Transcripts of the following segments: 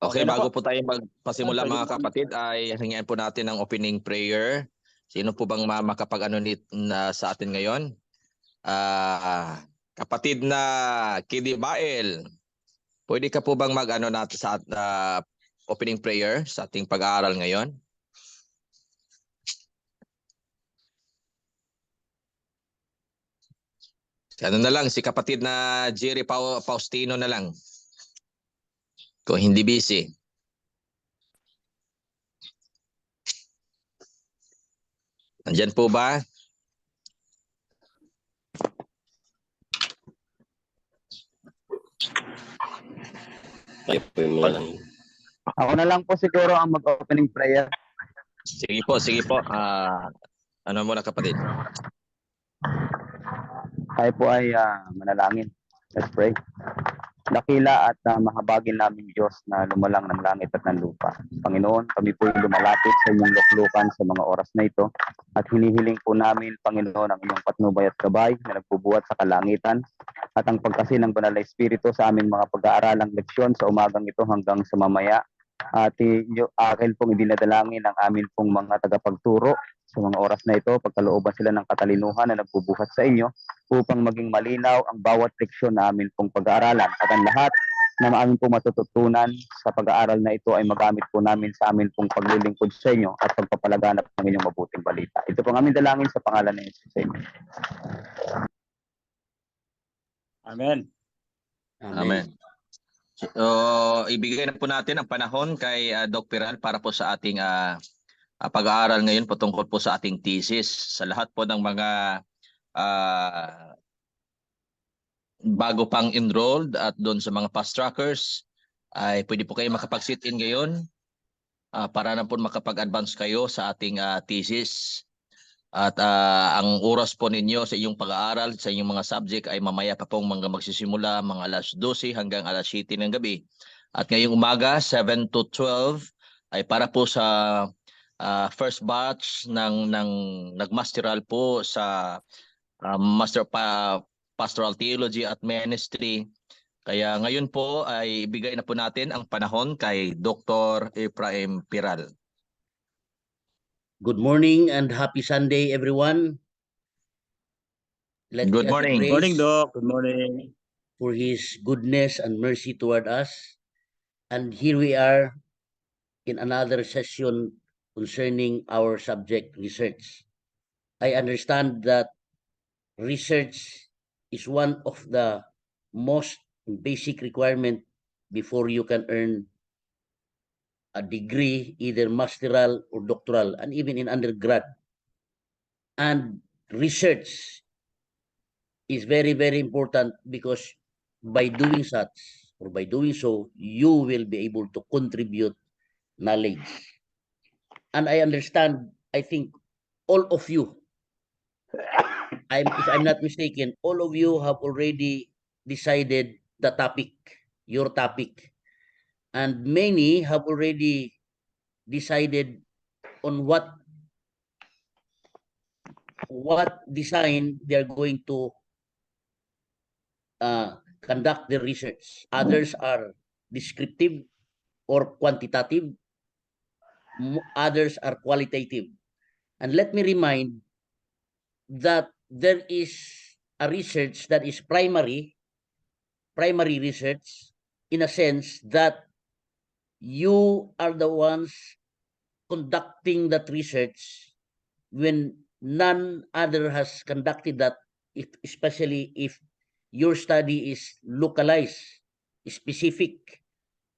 Okay, Okay na bago po. po tayo magpasimula mga kapatid, ay hingian po natin ng opening prayer. Sino po bang makapag-ano sa atin ngayon? Kapatid na Kidibael, pwede ka po bang mag-ano natin sa opening prayer sa ating pag-aaral ngayon? Ano na lang, si kapatid na Jerry Faustino na lang. Kung hindi busy. Nandyan po ba? Ako na lang po siguro ang mag-opening prayer. Sige po, sige po. Ano muna kapatid? Tayo po ay manalangin. Let's pray. Dakila at mahabagin namin Diyos na lumalang ng langit at ng lupa. Panginoon, kami po ay lumalapit sa inyong luklukan sa mga oras na ito at hinihiling po namin, Panginoon, ang inyong patnubay at gabay na nagbubuhat sa kalangitan at ang pagkasin ng Banal na Espiritu sa aming mga pag-aaralang leksyon sa umagang ito hanggang sa mamaya. At akin pong idinadalangin ang amin pong mga tagapagturo sa mga oras na ito, pagkalooban sila ng katalinuhan na nagbubuhat sa inyo upang maging malinaw ang bawat leksyon na amin pong pag-aaralan at ang lahat na amin pong matututunan sa pag-aaral na ito ay magamit po namin sa amin pong paglilingkod sa inyo at pagpapalaganap ng inyong mabuting balita. Ito pong aming dalangin sa pangalan ng Jesus. Amen. Amen. So, ibigay na po natin ang panahon kay Doc Perral para po sa ating pag-aaral ngayon patungkol po sa ating thesis. Sa lahat po ng mga bago pang enrolled at doon sa mga fast trackers, ay pwede po kayo makapag-sit-in ngayon para na po makapag-advance kayo sa ating thesis. At ang oras po ninyo sa inyong pag-aaral, sa inyong mga subject ay mamaya pa pong magsisimula mga alas 12 hanggang alas 7 ng gabi. At ngayong umaga, 7 to 12, ay para po sa first batch ng nagmasteral po sa Pastoral Theology at Ministry. Kaya ngayon po ay ibigay na po natin ang panahon kay Dr. Ephraim Perral. Good morning and happy Sunday, everyone. Let Good God morning. be Good morning, praised Doc. Good morning. for His goodness and mercy toward us. And here we are in another session concerning our subject research. I understand that research is one of the most basic requirement before you can earn a degree, either masteral or doctoral, and even in undergrad. And research is very, very important because by doing such or by doing so, you will be able to contribute knowledge. And I understand, I think all of you, if I'm not mistaken, all of you have already decided the topic, your topic. And many have already decided on what design they're going to conduct their research. Others are descriptive or quantitative. Others are qualitative. And let me remind that there is a research that is primary research, in a sense that you are the ones conducting that research when none other has conducted that, especially if your study is localized, specific.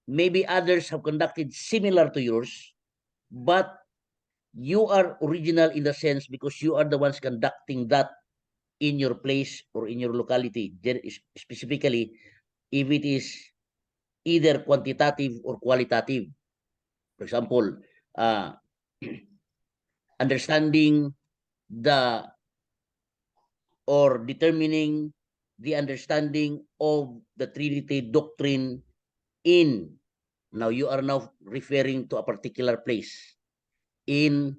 Maybe others have conducted similar to yours, but you are original in the sense because you are the ones conducting that in your place or in your locality. Specifically, if it is either quantitative or qualitative. For example, understanding or determining the understanding of the Trinity doctrine now you are now referring to a particular place in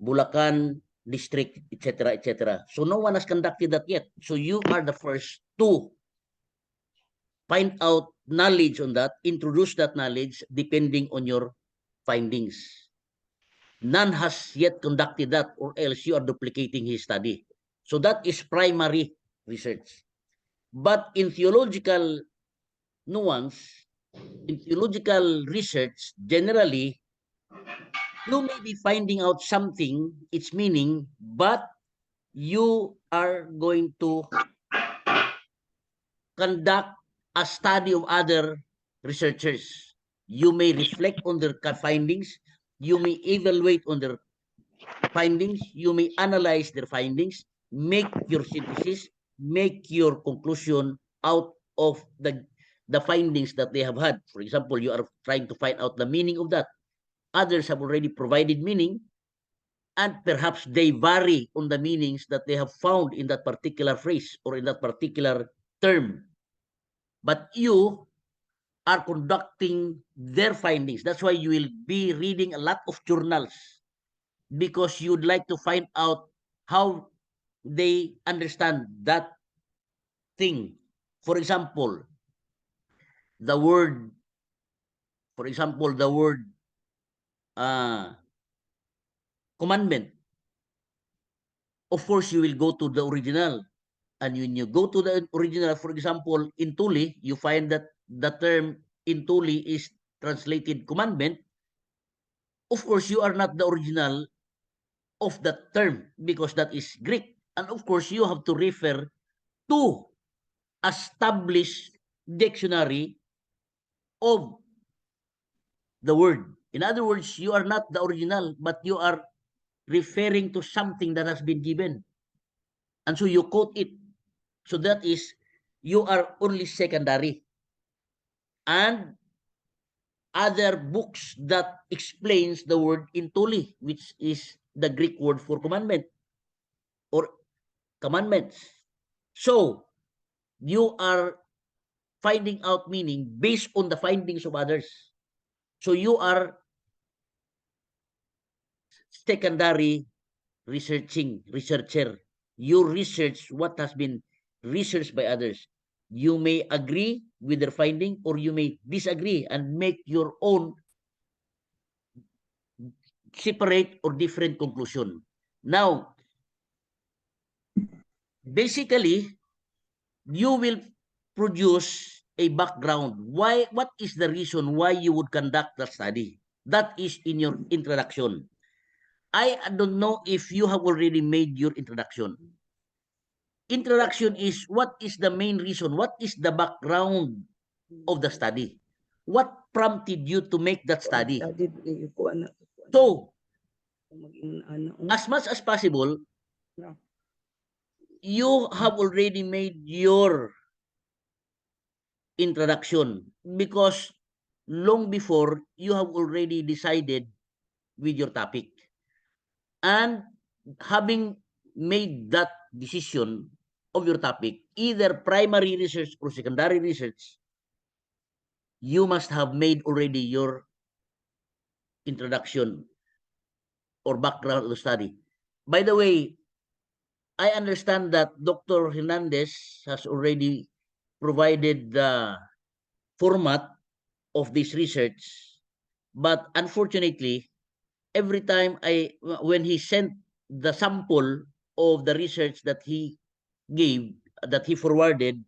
Bulacan district, etc., etc. So no one has conducted that yet. So you are the first to find out knowledge on that, introduce that knowledge depending on your findings. None has yet conducted that, or else you are duplicating his study. So that is primary research. But in theological nuance, in theological research, generally, you may be finding out something, its meaning, but you are going to conduct a study of other researchers. You may reflect on their findings, you may evaluate on their findings, you may analyze their findings, make your synthesis, make your conclusion out of the findings that they have had. For example, you are trying to find out the meaning of that. Others have already provided meaning, and perhaps they vary on the meanings that they have found in that particular phrase or in that particular term. But you are conducting their findings. That's why you will be reading a lot of journals, because you'd like to find out how they understand that thing. For example, the word, commandment. Of course, you will go to the original. And when you go to the original, for example, in Tuli, you find that the term in Tuli is translated commandment. Of course, you are not the original of that term, because that is Greek. And of course, you have to refer to established dictionary of the word. In other words, you are not the original, but you are referring to something that has been given. And so you quote it. So that is, you are only secondary. And other books that explains the word in Tuli, which is the Greek word for commandment or commandments. So you are finding out meaning based on the findings of others. So you are secondary researcher. You research what has been researched by others. You may agree with their finding, or you may disagree and make your own separate or different conclusion. Now, basically, you will produce a background. What is the reason why you would conduct the study? That is in your introduction. I don't know if you have already made your introduction. Introduction is what is the main reason, what is the background of the study? What prompted you to make that study? So, as much as possible, you have already made your introduction, because long before you have already decided with your topic. And having made that decision of your topic, either primary research or secondary research, you must have made already your introduction or background of the study. By the way, I understand that Dr. Hernandez has already provided the format of this research, but unfortunately, every time when he sent the sample of the research that he gave, that he forwarded,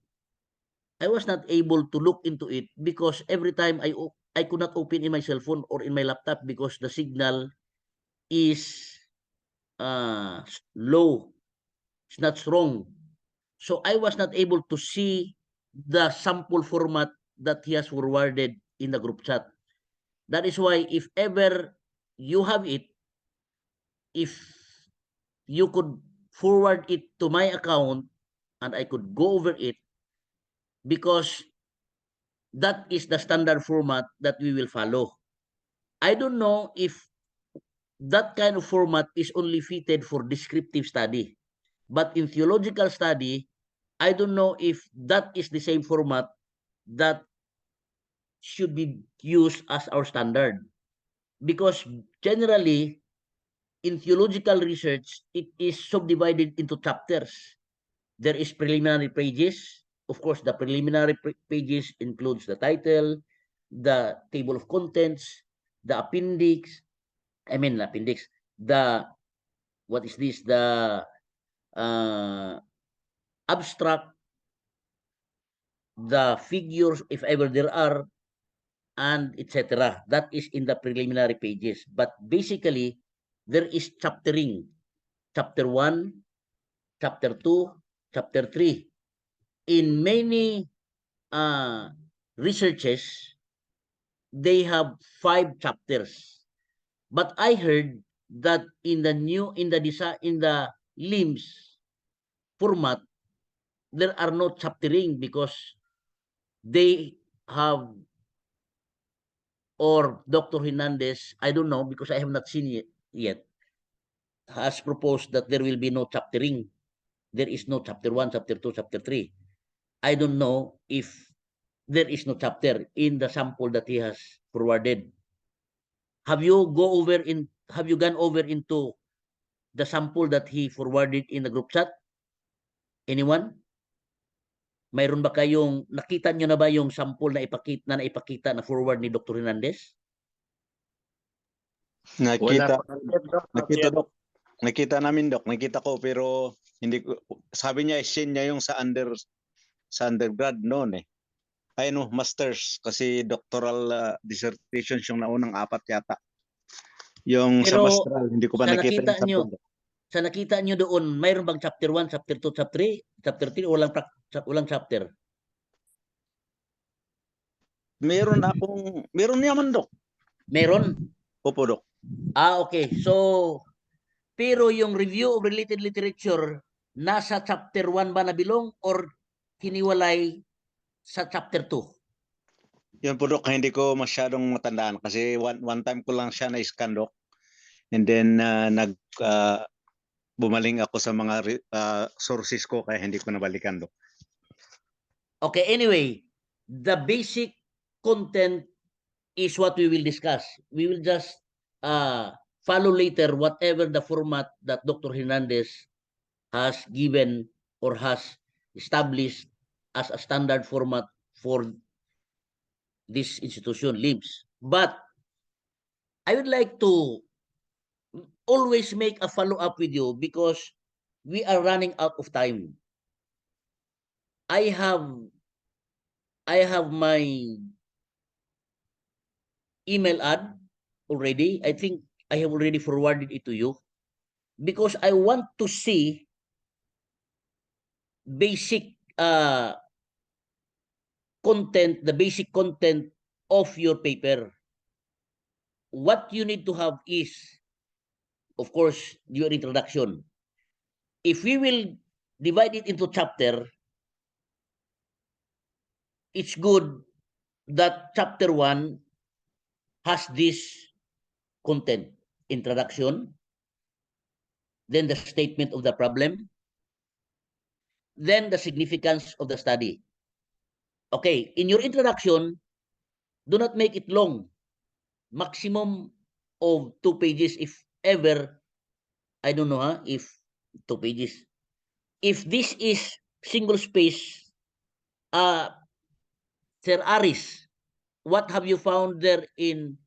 I was not able to look into it, because every time I could not open in my cell phone or in my laptop, because the signal is low, it's not strong. So I was not able to see the sample format that he has forwarded in the group chat. That is why, if ever you have it, if you could forward it to my account and I could go over it, because that is the standard format that we will follow. I don't know if that kind of format is only fitted for descriptive study, but in theological study, I don't know if that is the same format that should be used as our standard, because generally in theological research, it is subdivided into chapters. There is preliminary pages of course, the preliminary pages includes the title, the table of contents, the appendix, what is this? The abstract, the figures, if ever there are, and etc. That is in the preliminary pages. But basically, there is chaptering. Chapter 1, Chapter 2, Chapter 3. In many researches, they have 5 chapters. But I heard that in the LIMS format, there are no chaptering because they have, or Dr. Hernandez, I don't know because I have not seen it yet, has proposed that there will be no chaptering. There is no chapter 1, chapter 2, chapter 3. I don't know if there is no chapter in the sample that he has forwarded. Have you gone over into the sample that he forwarded in the group chat? Anyone? Mayroon ba kayong nakita nyo na ba yung sample na ipakita na forward ni Dr. Hernandez? Nakita, Nakita, Dok. Nakita namin, Dok. Nakita ko, pero hindi ko, sabi niya, send niya yung sa undergrad noon eh. Ay no, masters, kasi doctoral dissertations yung naunang 4 yata. Yung Pero sa masteral, hindi ko pa sa nakita nakita yung nyo, sample. sa nakita nyo doon, mayroon bang chapter 1, chapter 2, chapter 3, o walang chapter? Meron naman, Dok. Meron? Opo, Dok. Okay. So, pero yung review of related literature, nasa chapter 1 ba nabilong or hiniwalay sa chapter 2? Yun po, Dok, hindi ko masyadong matandaan kasi one time ko lang siya na-scan, Dok. And then bumaling ako sa mga sources ko kaya hindi ko nabalikan, Dok. Okay, anyway, the basic content is what we will discuss. We will just follow later whatever the format that Dr. Hernandez has given or has established as a standard format for this institution, LIMS. But I would like to always make a follow-up with you because we are running out of time. I have my email ad already. I think I have already forwarded it to you because I want to see basic content, the basic content of your paper. What you need to have is, of course, your introduction. If we will divide it into chapter, it's good that chapter 1 has this content: introduction, then the statement of the problem, then the significance of the study. Okay, in your introduction, do not make it long. Maximum of 2 pages if ever. I don't know if 2 pages. If this is single space, Sir Aris, what have you found there in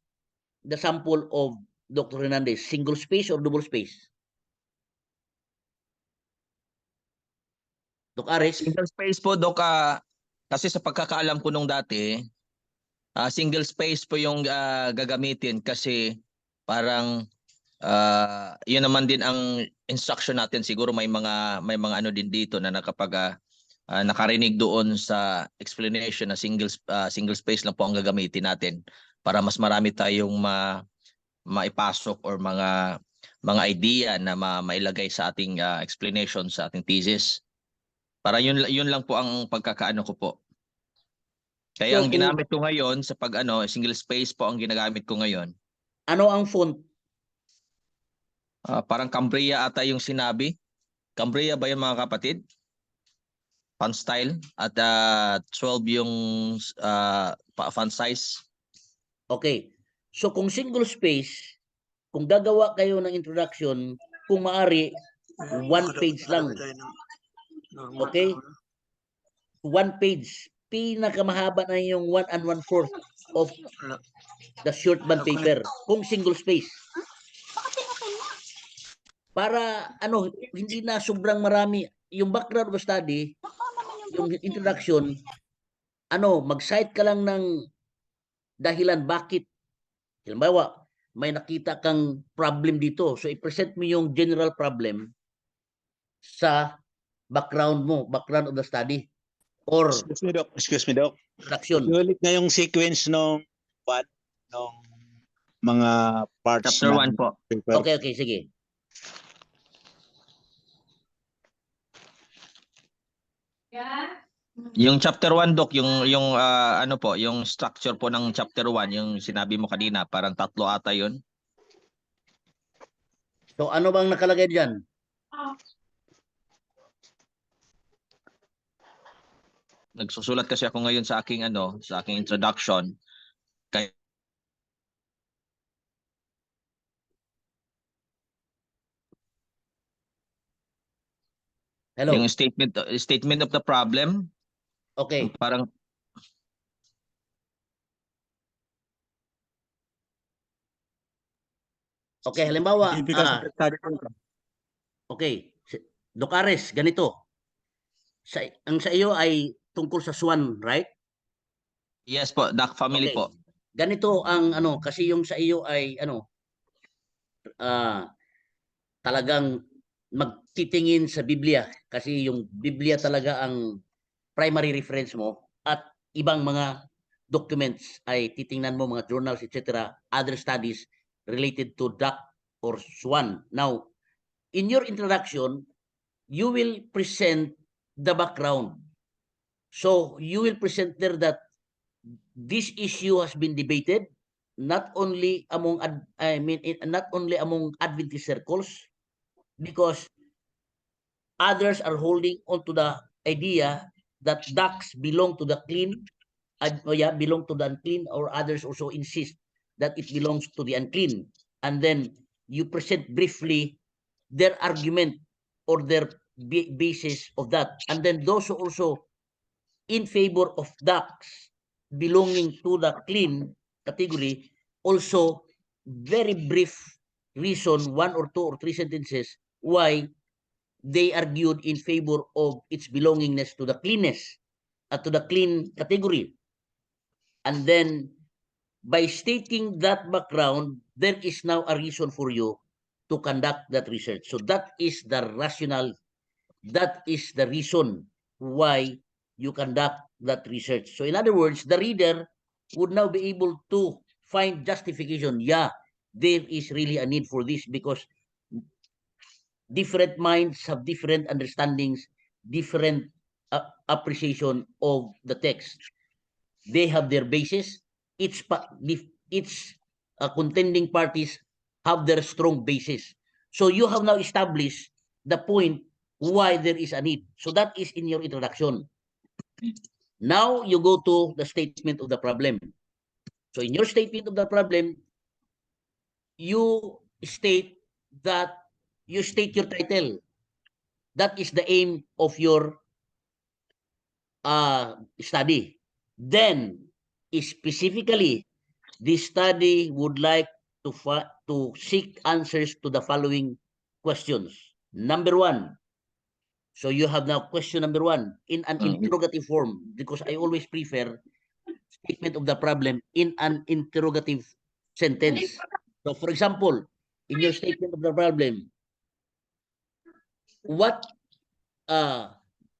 the sample of Dr. Hernandez? Single space or double space? Doc Aris? Single space po, Doc, kasi sa pagkakaalam ko nung dati, single space po yung gagamitin kasi parang yun naman din ang instruction natin. Siguro may mga ano din dito na nakarinig doon sa explanation na single space lang po ang gagamitin natin para mas marami tayong maipasok or mga idea na mailagay sa ating explanation sa ating thesis. Para yun lang po ang pagkakaano ko po. Kaya So, ang ginamit ko ngayon sa single space po ang ginagamit ko ngayon. Ano ang font? Parang Cambria ata yung sinabi. Cambria ba yun, mga kapatid? Font style at 12 yung font size. Okay. So kung single space, kung gagawa kayo ng introduction, kung maari, 1 page lang. Okay? one page. Pinakamahaba na yung 1 1/4 of the short bond paper. Kung single space. Para ano, hindi na sobrang marami. Yung background of the study, yung introduction, mag-cite ka lang ng dahilan bakit. Halimbawa, may nakita kang problem dito. So, i-present mo yung general problem sa background mo, background of the study. Or Excuse me, Doc. introduction. Ulit na yung sequence ng mga parts Chapter ng 1 po. paper. Okay, sige. Yung chapter 1, Doc, yung ano po, yung structure po ng chapter 1, yung sinabi mo kanina, parang 3 ata yun. So, ano bang nakalagay dyan? Nagsusulat kasi ako ngayon sa aking introduction. Hello? Yung statement of the problem, Okay. parang Okay, halimbawa, okay, Docares, ganito. Ang sa iyo ay tungkol sa swan, right? yes po, duck family Okay. po. Ganito ang kasi yung sa iyo ay talagang magtitingin sa Biblia kasi yung Biblia talaga ang primary reference mo at ibang mga documents ay titingnan mo, mga journals, etc., other studies related to duck or swan. Now, in your introduction, you will present the background. So, you will present there that this issue has been debated not only among not only among Adventist circles, because others are holding on to the idea that ducks belong to the clean, belong to the unclean, or others also insist that it belongs to the unclean. And then you present briefly their argument or their basis of that. And then those who also in favor of ducks belonging to the clean category, also very brief reason, 1 or 2 or 3 sentences, why they argued in favor of its belongingness to the cleanness, to the clean category. And then, by stating that background, there is now a reason for you to conduct that research. So that is the rationale, that is the reason why you conduct that research. So in other words, the reader would now be able to find justification. Yeah, there is really a need for this because different minds have different understandings, different appreciation of the text. They have their basis. Each contending parties have their strong basis. So you have now established the point why there is a need. So that is in your introduction. Now you go to the statement of the problem. So in your statement of the problem, you state your title. That is the aim of your study. Then, specifically, this study would like to seek answers to the following questions. Number 1. So you have now question number 1 in an interrogative form, because I always prefer statement of the problem in an interrogative sentence. So for example, in your statement of the problem, what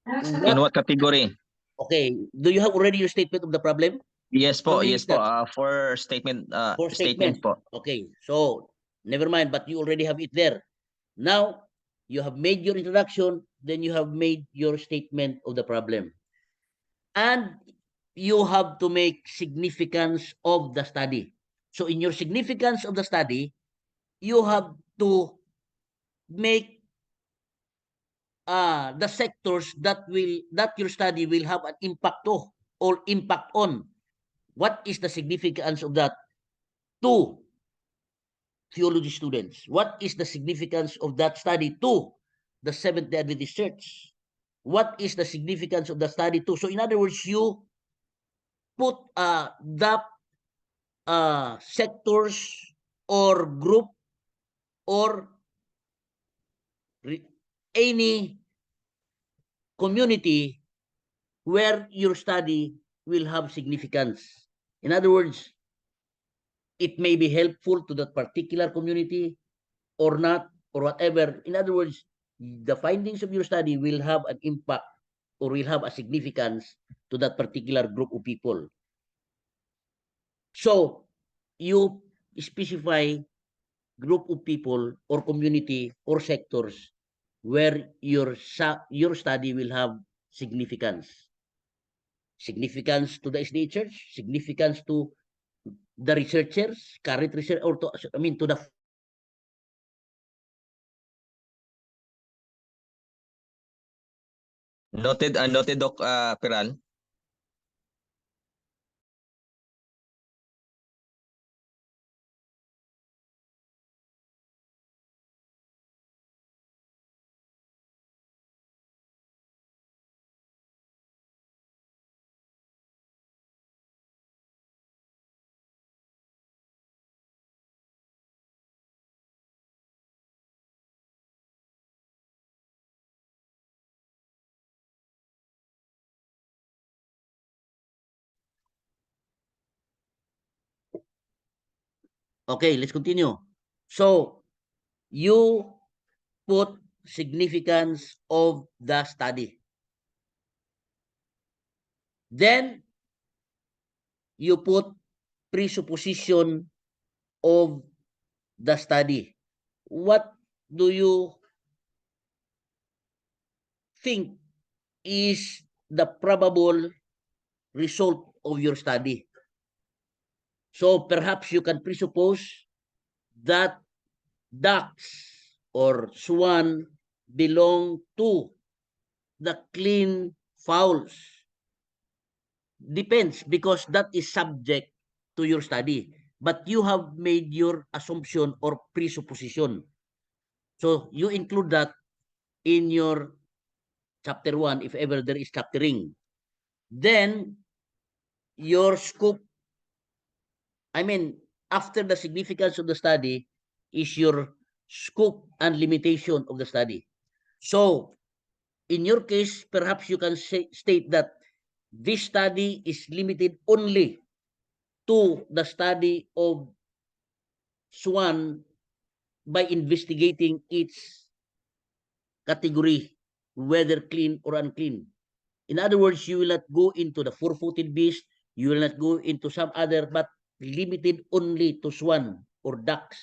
In what category? okay, do you have already your statement of the problem? Yes po, How many yes is that? po. For statement, For statement po. Okay, so never mind, but you already have it there. Now, you have made your introduction, then you have made your statement of the problem. And you have to make significance of the study. So in your significance of the study, you have to make the sectors that your study will have an impact to or impact on. What is the significance of that to theology students? What is the significance of that study to the Seventh-day Adventist Church? what is the significance of the study too. So in other words, you put the sectors or group or any community where your study will have significance. In other words, it may be helpful to that particular community or not, or whatever. In other words, the findings of your study will have an impact or will have a significance to that particular group of people. So you specify group of people or community or sectors where your study will have significance. Significance to the SDA Church, significance to the researchers, current research, or to, to the Noted, Doc Perral. Okay, let's continue. So you put significance of the study. Then you put presupposition of the study. What do you think is the probable result of your study? So perhaps you can presuppose that ducks or swan belong to the clean fowls. Depends, because that is subject to your study. But you have made your assumption or presupposition. So you include that in your chapter 1 if ever there is chaptering. Then your scope, after the significance of the study is your scope and limitation of the study. So in your case, perhaps you can state that this study is limited only to the study of swan by investigating its category, whether clean or unclean. In other words, you will not go into the four-footed beast, you will not go into some other, but limited only to swan or ducks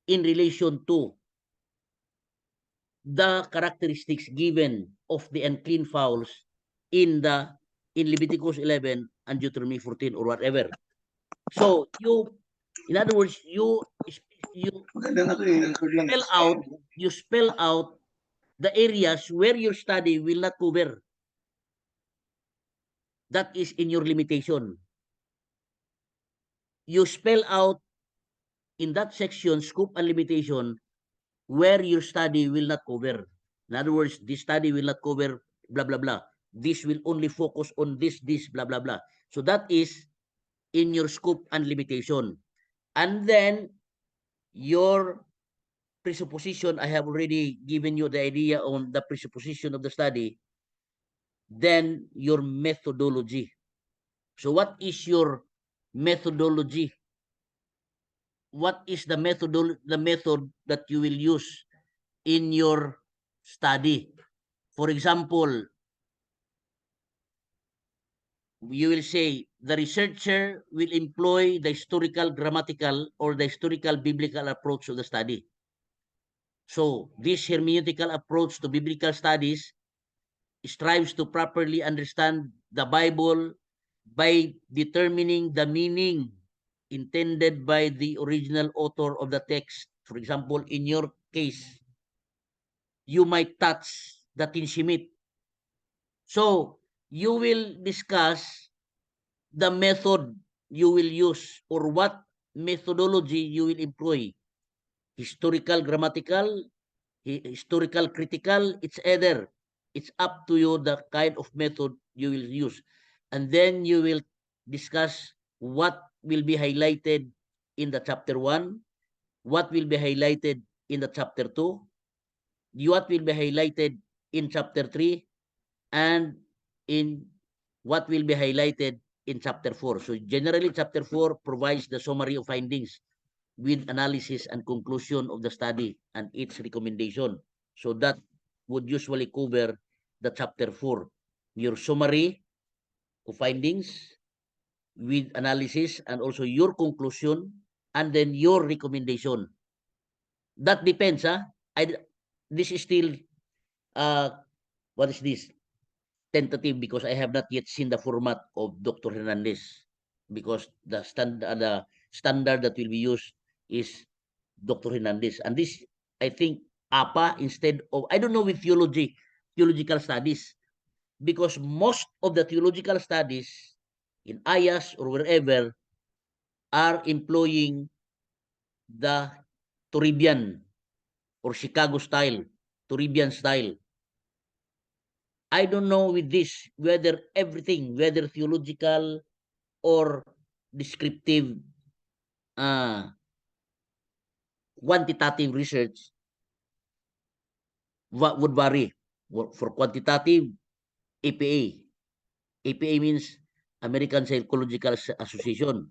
in relation to the characteristics given of the unclean fowls in Leviticus 11 and Deuteronomy 14 or whatever. So in other words, you spell out the areas where your study will not cover. That is in your limitation. You spell out in that section, scope and limitation, where your study will not cover. In other words, this study will not cover blah, blah, blah. This will only focus on this, blah, blah, blah. So that is in your scope and limitation. And then your presupposition, I have already given you the idea on the presupposition of the study. Then your methodology. So what is your methodology? What is the method that you will use in your study? For example, you will say the researcher will employ the historical grammatical or the historical biblical approach to the study. So this hermeneutical approach to biblical studies strives to properly understand the Bible by determining the meaning intended by the original author of the text. For example, in your case, you might touch the tinshimit. So you will discuss the method you will use or what methodology you will employ. Historical, grammatical, historical, critical, it's either. It's up to you the kind of method you will use. And then you will discuss what will be highlighted in the chapter 1, what will be highlighted in the chapter 2, what will be highlighted in chapter 3, and in what will be highlighted in chapter 4. So generally, chapter 4 provides the summary of findings with analysis and conclusion of the study and its recommendation. So that would usually cover the chapter 4. Your summary of findings with analysis and also your conclusion and then your recommendation. That depends, this is still, what is this? Tentative, because I have not yet seen the format of Dr. Hernandez, because the standard that will be used is Dr. Hernandez. And this, I think, APA instead of, I don't know with theological studies, because most of the theological studies in IAS or wherever are employing the Turibian or Chicago style, Turibian style. I don't know with this whether everything, whether theological or descriptive, quantitative research, what would vary. For quantitative, APA. APA means American Psychological Association.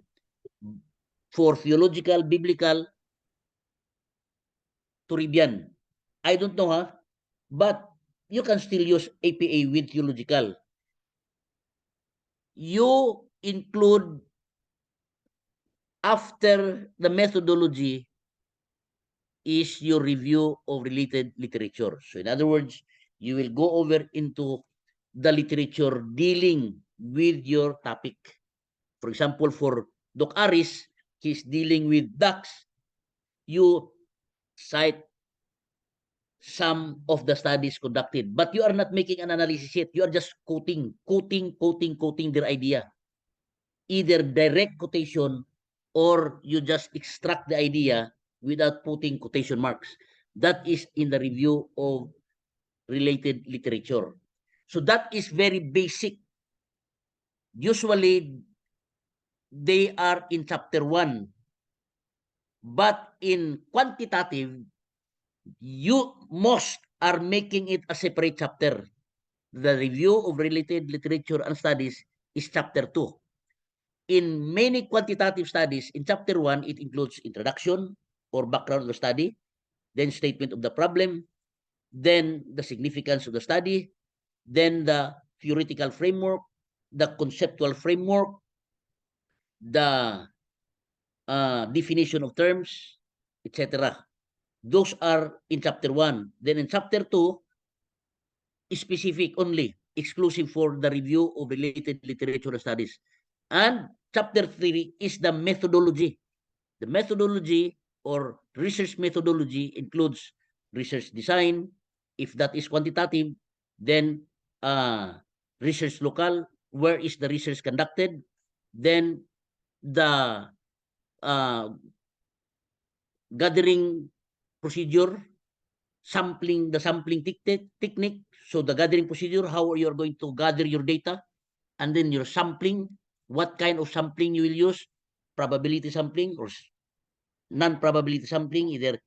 For theological, biblical, Turibian. I don't know, but you can still use APA with theological. You include, after the methodology, is your review of related literature. So in other words, you will go over into the literature dealing with your topic. For example, for Doc Aris, he's dealing with ducks. You cite some of the studies conducted, but you are not making an analysis yet. You are just quoting their idea. Either direct quotation or you just extract the idea without putting quotation marks. That is in the review of related literature. So that is very basic. Usually, they are in chapter 1. But in quantitative, most are making it a separate chapter. The review of related literature and studies is chapter 2. In many quantitative studies, in chapter 1, it includes introduction or background of the study, then statement of the problem, then the significance of the study, then the theoretical framework, the conceptual framework, the definition of terms, etc. Those are in chapter 1. Then in chapter 2, specific only, exclusive for the review of related literature studies. And chapter 3 is the methodology. The methodology or research methodology includes research design. If that is quantitative, then research local, where is the research conducted, then the gathering procedure, the sampling technique. So the gathering procedure, how you are going to gather your data, and then your sampling, what kind of sampling you will use, probability sampling or non-probability sampling, either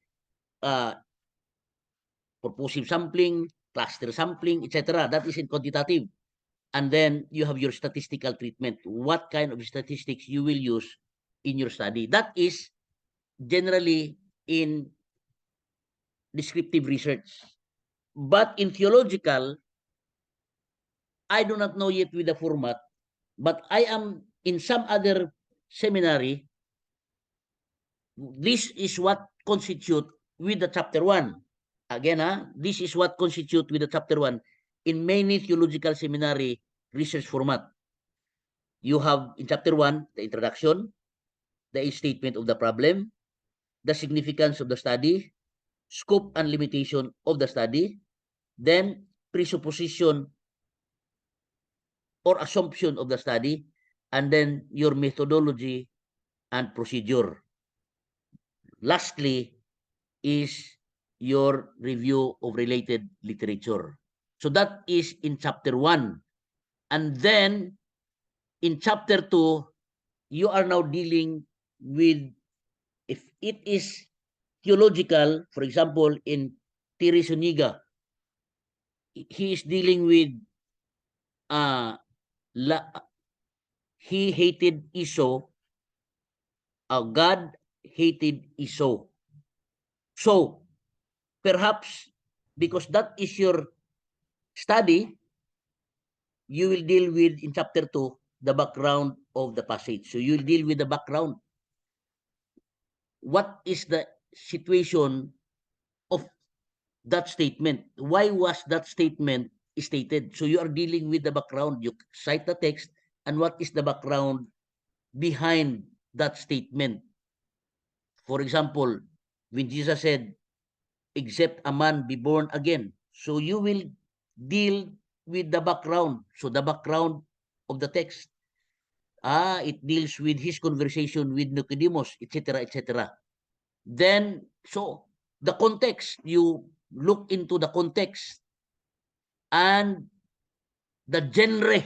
purposive sampling, cluster sampling, etc. That is in quantitative. And then you have your statistical treatment. What kind of statistics you will use in your study. That is generally in descriptive research. But in theological, I do not know yet with the format, but I am in some other seminary, this is what constitute with the chapter 1. Again, this is what constitute with the chapter 1 in many theological seminary research format. You have in chapter 1, the introduction, the statement of the problem, the significance of the study, scope and limitation of the study, then presupposition or assumption of the study, and then your methodology and procedure. Lastly is your review of related literature. So that is in chapter 1. And then in chapter 2, you are now dealing with, if it is theological, for example, in Tiri Suniga, he is dealing with he hated Esau, God hated Esau. So perhaps because that is your study, you will deal with in chapter 2 the background of the passage. So you will deal with the background. What is the situation of that statement? Why was that statement stated? So you are dealing with the background. You cite the text and what is the background behind that statement. For example, when Jesus said, except a man be born again. So you will deal with the background. So the background of the text. It deals with his conversation with Nicodemus, etc., etc. Then, so the context, you look into the context and the genre,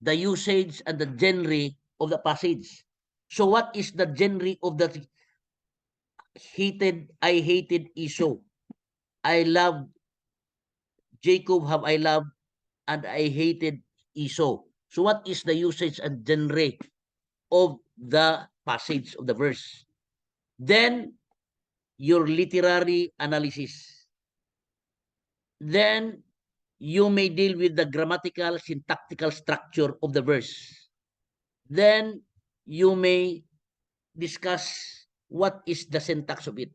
the usage and the genre of the passage. So what is the genre of the I hated Esau. I loved Jacob have I loved and I hated Esau. So what is the usage and genre of the passage of the verse? Then your literary analysis. Then you may deal with the grammatical, syntactical structure of the verse. Then you may discuss what is the syntax of it.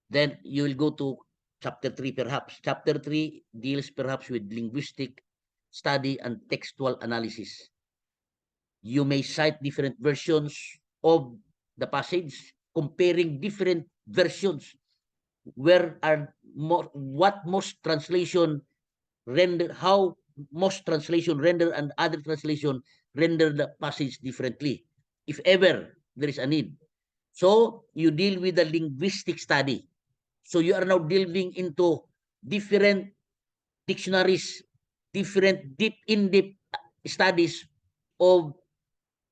Then you will go to chapter 3 perhaps. Chapter 3 deals perhaps with linguistic study and textual analysis. You may cite different versions of the passage, comparing different versions. Where are more, what most translation render, how most translation render and other translation render the passage differently, if ever there is a need. So you deal with the linguistic study. So you are now delving into different dictionaries, different in-depth studies of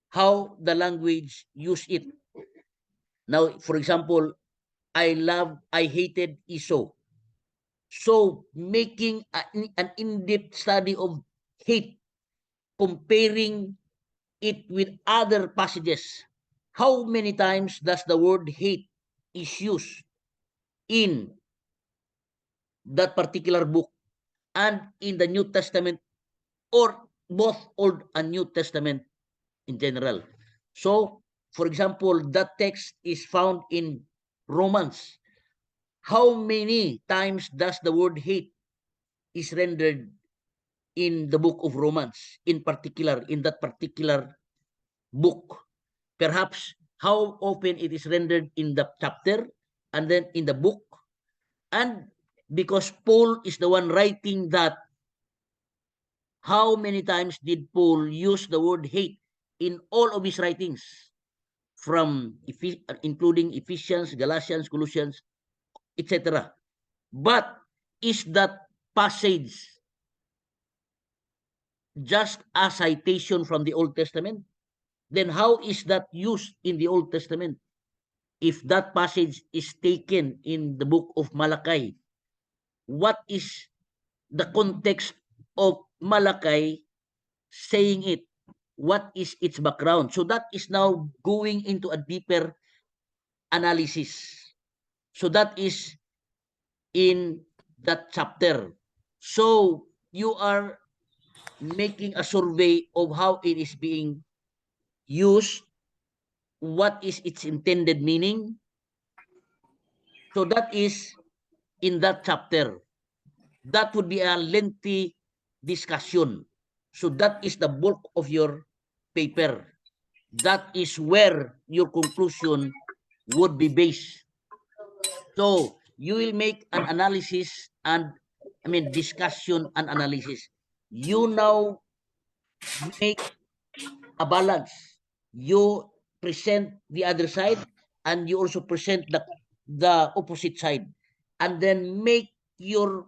how the language use it. Now, for example, I hated Esau. So making an in-depth study of hate, comparing it with other passages. How many times does the word hate is used in that particular book and in the New Testament, or both Old and New Testament in general? So, for example, that text is found in Romans. How many times does the word hate is rendered in the book of Romans, in particular, in that particular book? Perhaps how often it is rendered in the chapter and then in the book. And because Paul is the one writing that, how many times did Paul use the word hate in all of his writings, from including Ephesians, Galatians, Colossians, etc. But is that passage just a citation from the Old Testament? Then how is that used in the Old Testament? If that passage is taken in the book of Malachi, what is the context of Malachi saying it? What is its background? So that is now going into a deeper analysis. So that is in that chapter. So you are making a survey of how it is being used, what is its intended meaning. So that is in that chapter. That would be a lengthy discussion. So that is the bulk of your paper. That is where your conclusion would be based. So you will make an analysis and, discussion and analysis. You now make a balance. You present the other side and you also present the opposite side, and then make your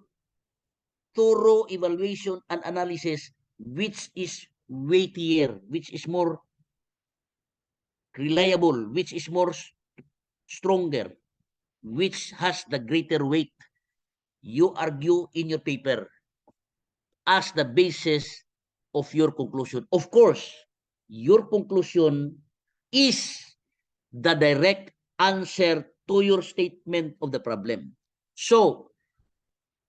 thorough evaluation and analysis, which is weightier, which is more reliable, which is more stronger, which has the greater weight, you argue in your paper as the basis of your conclusion. Of course, your conclusion is the direct answer to your statement of the problem. So,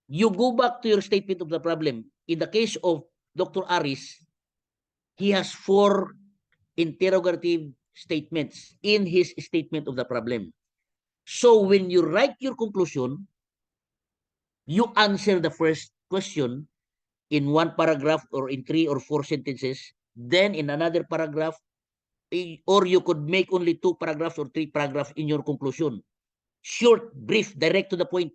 you go back to your statement of the problem. In the case of Dr. Aris, he has 4 interrogative statements in his statement of the problem. So, when you write your conclusion, you answer the first question in 1 paragraph or in 3 or 4 sentences. Then in another paragraph, or you could make only 2 paragraphs or 3 paragraphs in your conclusion. Short, brief, direct to the point,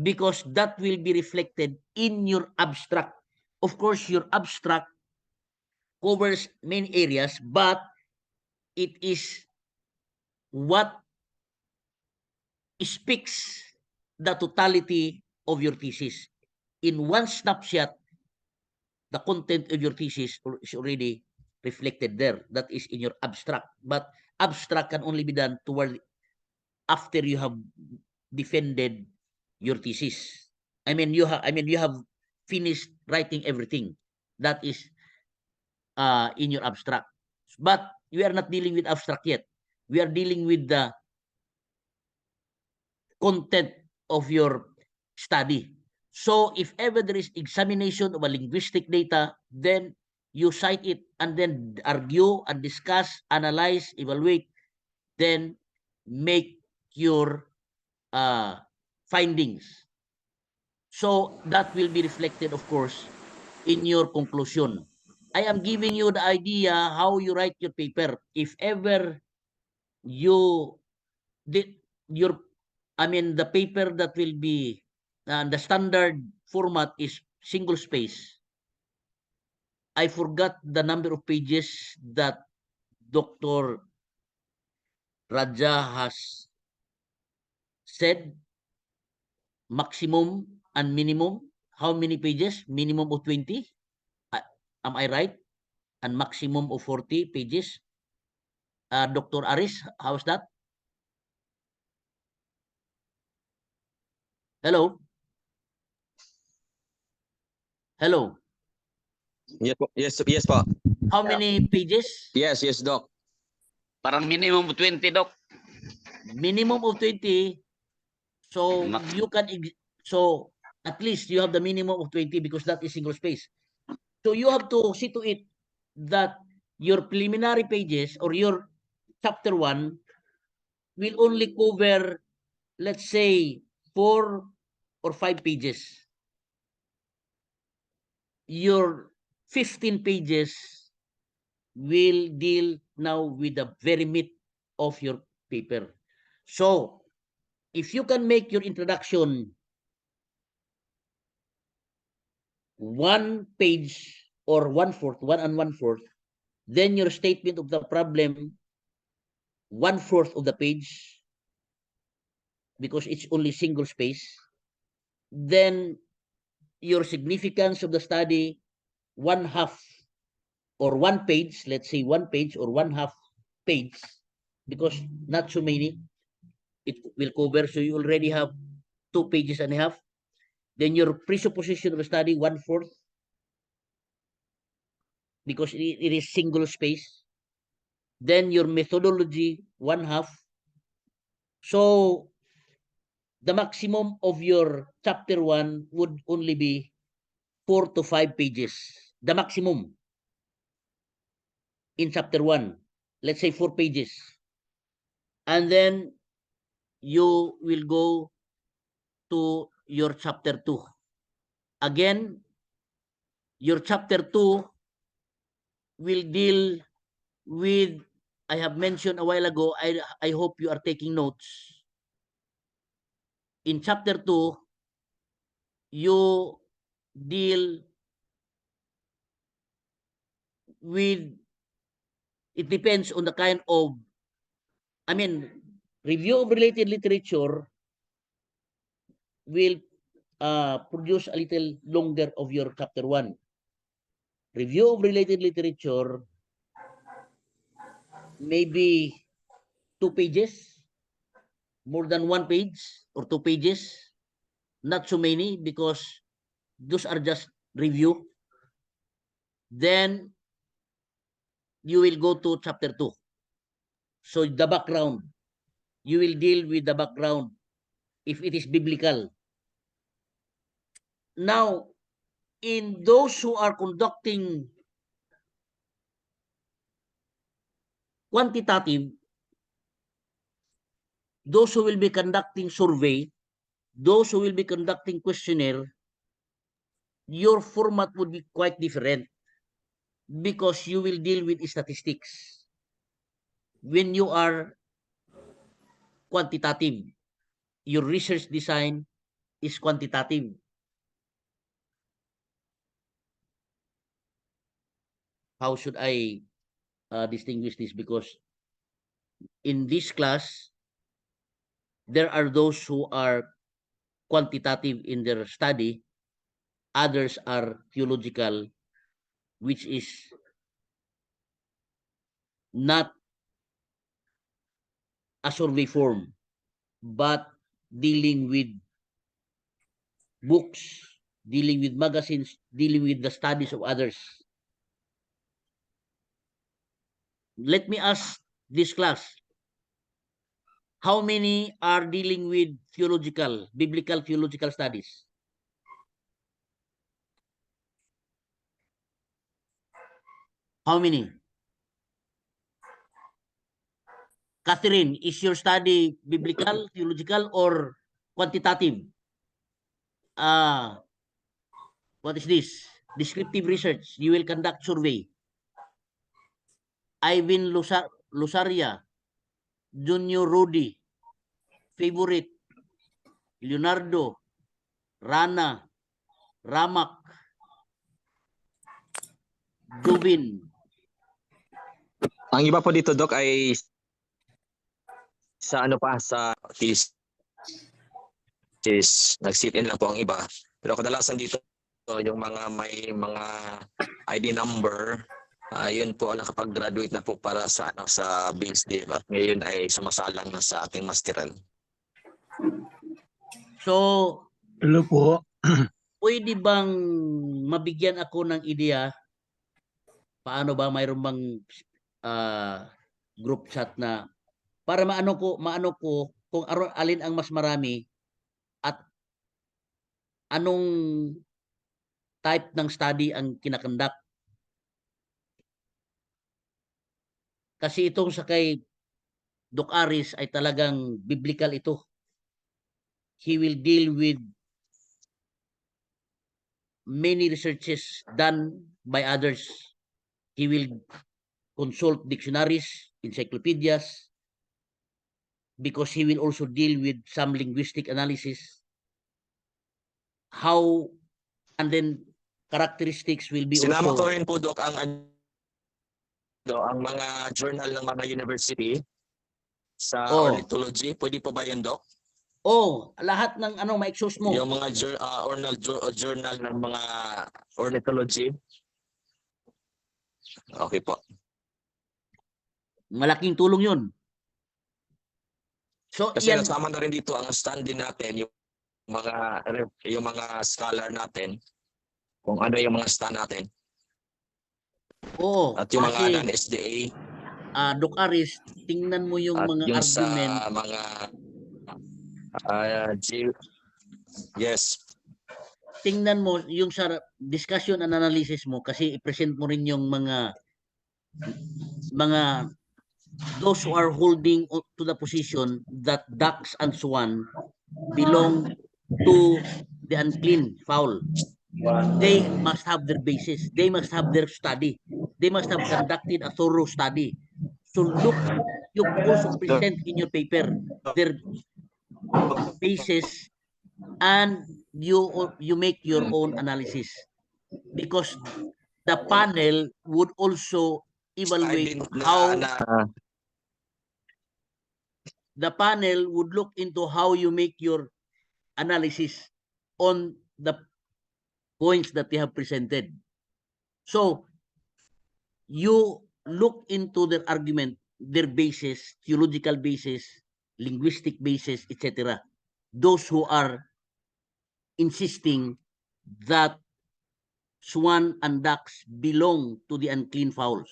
because that will be reflected in your abstract. Of course, your abstract covers many areas, but it is what speaks the totality of your thesis. In one snapshot, the content of your thesis is already reflected there. That is in your abstract. But abstract can only be done toward after you have defended your thesis. You have finished writing everything. That is in your abstract. But we are not dealing with abstract yet. We are dealing with the content of your study. So if ever there is examination of a linguistic data, then you cite it and then argue and discuss, analyze, evaluate, then make your findings. So that will be reflected, of course, in your conclusion. I am giving you the idea how you write your paper. If ever you did the paper that will be the standard format is single space. I forgot the number of pages that Dr. Raja has said, maximum and minimum. How many pages? Minimum of 20. Am I right? And maximum of 40 pages. Dr. Aris, how's that? Hello? Hello? Yes po. How many pages? Yes, Doc. Parang minimum 20, Doc. Minimum of 20. So you can, so at least you have the minimum of 20 because that is single space. So you have to see to it that your preliminary pages or your chapter 1 will only cover, let's say, 4 or 5 pages. Your 15 pages will deal now with the very meat of your paper. So, if you can make your introduction 1 page or 1/4, 1 and 1/4, then your statement of the problem 1/4 of the page, because it's only single space. Then your significance of the study 1/2 or 1 page, let's say 1 page or 1/2 page, because not so many it will cover. So you already have 2 pages and a half. Then your presupposition of the study 1/4, because it is single space. Then your methodology 1/2. So the maximum of your chapter 1 would only be 4 to 5 pages. The maximum in chapter 1, let's say 4 pages. And then you will go to your chapter 2. Again, your chapter 2 will deal with, I have mentioned a while ago, I hope you are taking notes. In chapter 2, you deal with, it depends on the kind of, review of related literature will produce a little longer of your chapter 1. Review of related literature, maybe 2 pages, more than 1 page or 2 pages, not so many because those are just review. Then you will go to chapter 2. So the background, you will deal with the background if it is biblical. Now, in those who are conducting quantitative, those who will be conducting survey, those who will be conducting questionnaire, your format would be quite different because you will deal with statistics. When you are quantitative, your research design is quantitative. How should I distinguish this? Because in this class, there are those who are quantitative in their study, others are theological, which is not a survey form, but dealing with books, dealing with magazines, dealing with the studies of others. Let me ask this class, how many are dealing with theological, biblical theological studies? How many? Catherine, is your study biblical, theological, or quantitative? What is this? Descriptive research. You will conduct survey. Ivan Lusaria, Junior Rudy, Favorite, Leonardo, Rana, Ramak, Jovin. Ang iba po dito, Doc, ay sa sa thesis, nag-sit-in lang po ang iba. Pero kadalasan dito, yung mga may mga ID number, yun po ang nakapag-graduate na po para sa sa base day at ngayon ay sumasalang na sa ating masteral. So, Hello po. pwede bang mabigyan ako ng ideya paano ba mayroon bang group chat na para maano ko kung alin ang mas marami at anong type ng study ang kinakandak. Kasi itong sa kay Doc Aris ay talagang biblical ito. He will deal with many researches done by others. He will consult dictionaries, encyclopedias, because he will also deal with some linguistic analysis. How, and then characteristics will be Sinama ko also... rin po, Doc, ang mga journal ng mga university sa ornithology. Pwede po ba yun, Doc? Lahat ng ma-exhaust mo. Yung mga journal ng mga ornithology. Okay po. Malaking tulong yun. So, Kasi yan, nasama na rin dito ang stand din natin, yung mga scholar natin, kung ano yung mga stand natin. At yung mga non-SDA. Doc Aris, tingnan mo yung at mga yung argument. Sa mga yes. Tingnan mo yung sa discussion and analysis mo kasi i-present mo rin yung mga those who are holding to the position that ducks and swan belong to the unclean, foul. They must have their basis. They must have their study. They must have conducted a thorough study. So look, you also present in your paper their basis and you make your own analysis because the panel would also evaluate how the panel would look into how you make your analysis. on the points that they have presented. So you look into their argument, their basis, theological basis, linguistic basis, etc. Those who are insisting that swan and ducks belong to the unclean fowls.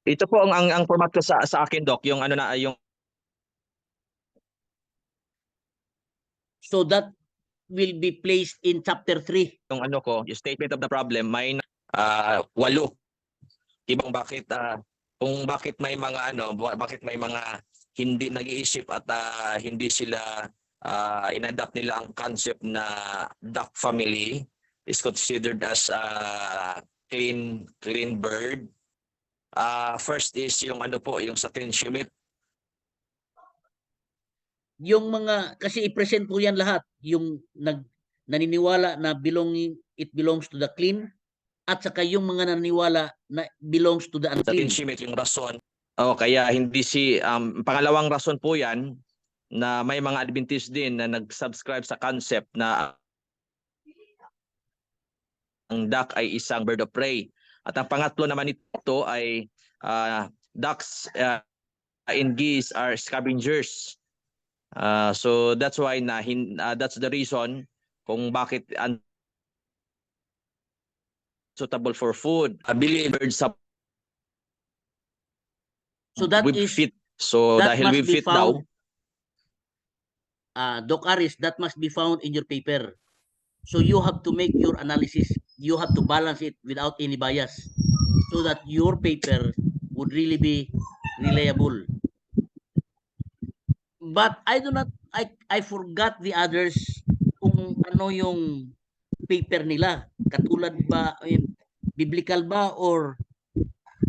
Ito po ang format ko sa akin, Doc, yung ano na yung So that will be placed in chapter 3. yung ano ko, yung statement of the problem, may 8 ibang bakit kung bakit may mga bakit may mga hindi nag-iisip at hindi sila inadapt nila ang concept na duck family is considered as clean bird. First is yung ano po, yung sa tinshimit. Yung mga, kasi i-present po yan lahat, yung naniniwala na it belongs to the clean, at saka yung mga naniniwala na belongs to the Sa unclean. tinshimit yung rason. Kaya hindi pangalawang rason po yan na may mga Adventist din na nag-subscribe sa concept na ang duck ay isang bird of prey. At ang pangatlo naman ito ay ducks and geese are scavengers. So that's why that's the reason kung bakit suitable for food. Birds So that with is fit. So that dahil must with be fit daw, found, Doc Aris, that must be found in your paper. So you have to make your analysis. You have to balance it without any bias, so that your paper would really be reliable. But I forgot the others kung ano yung paper nila. Katulad ba, biblical ba, or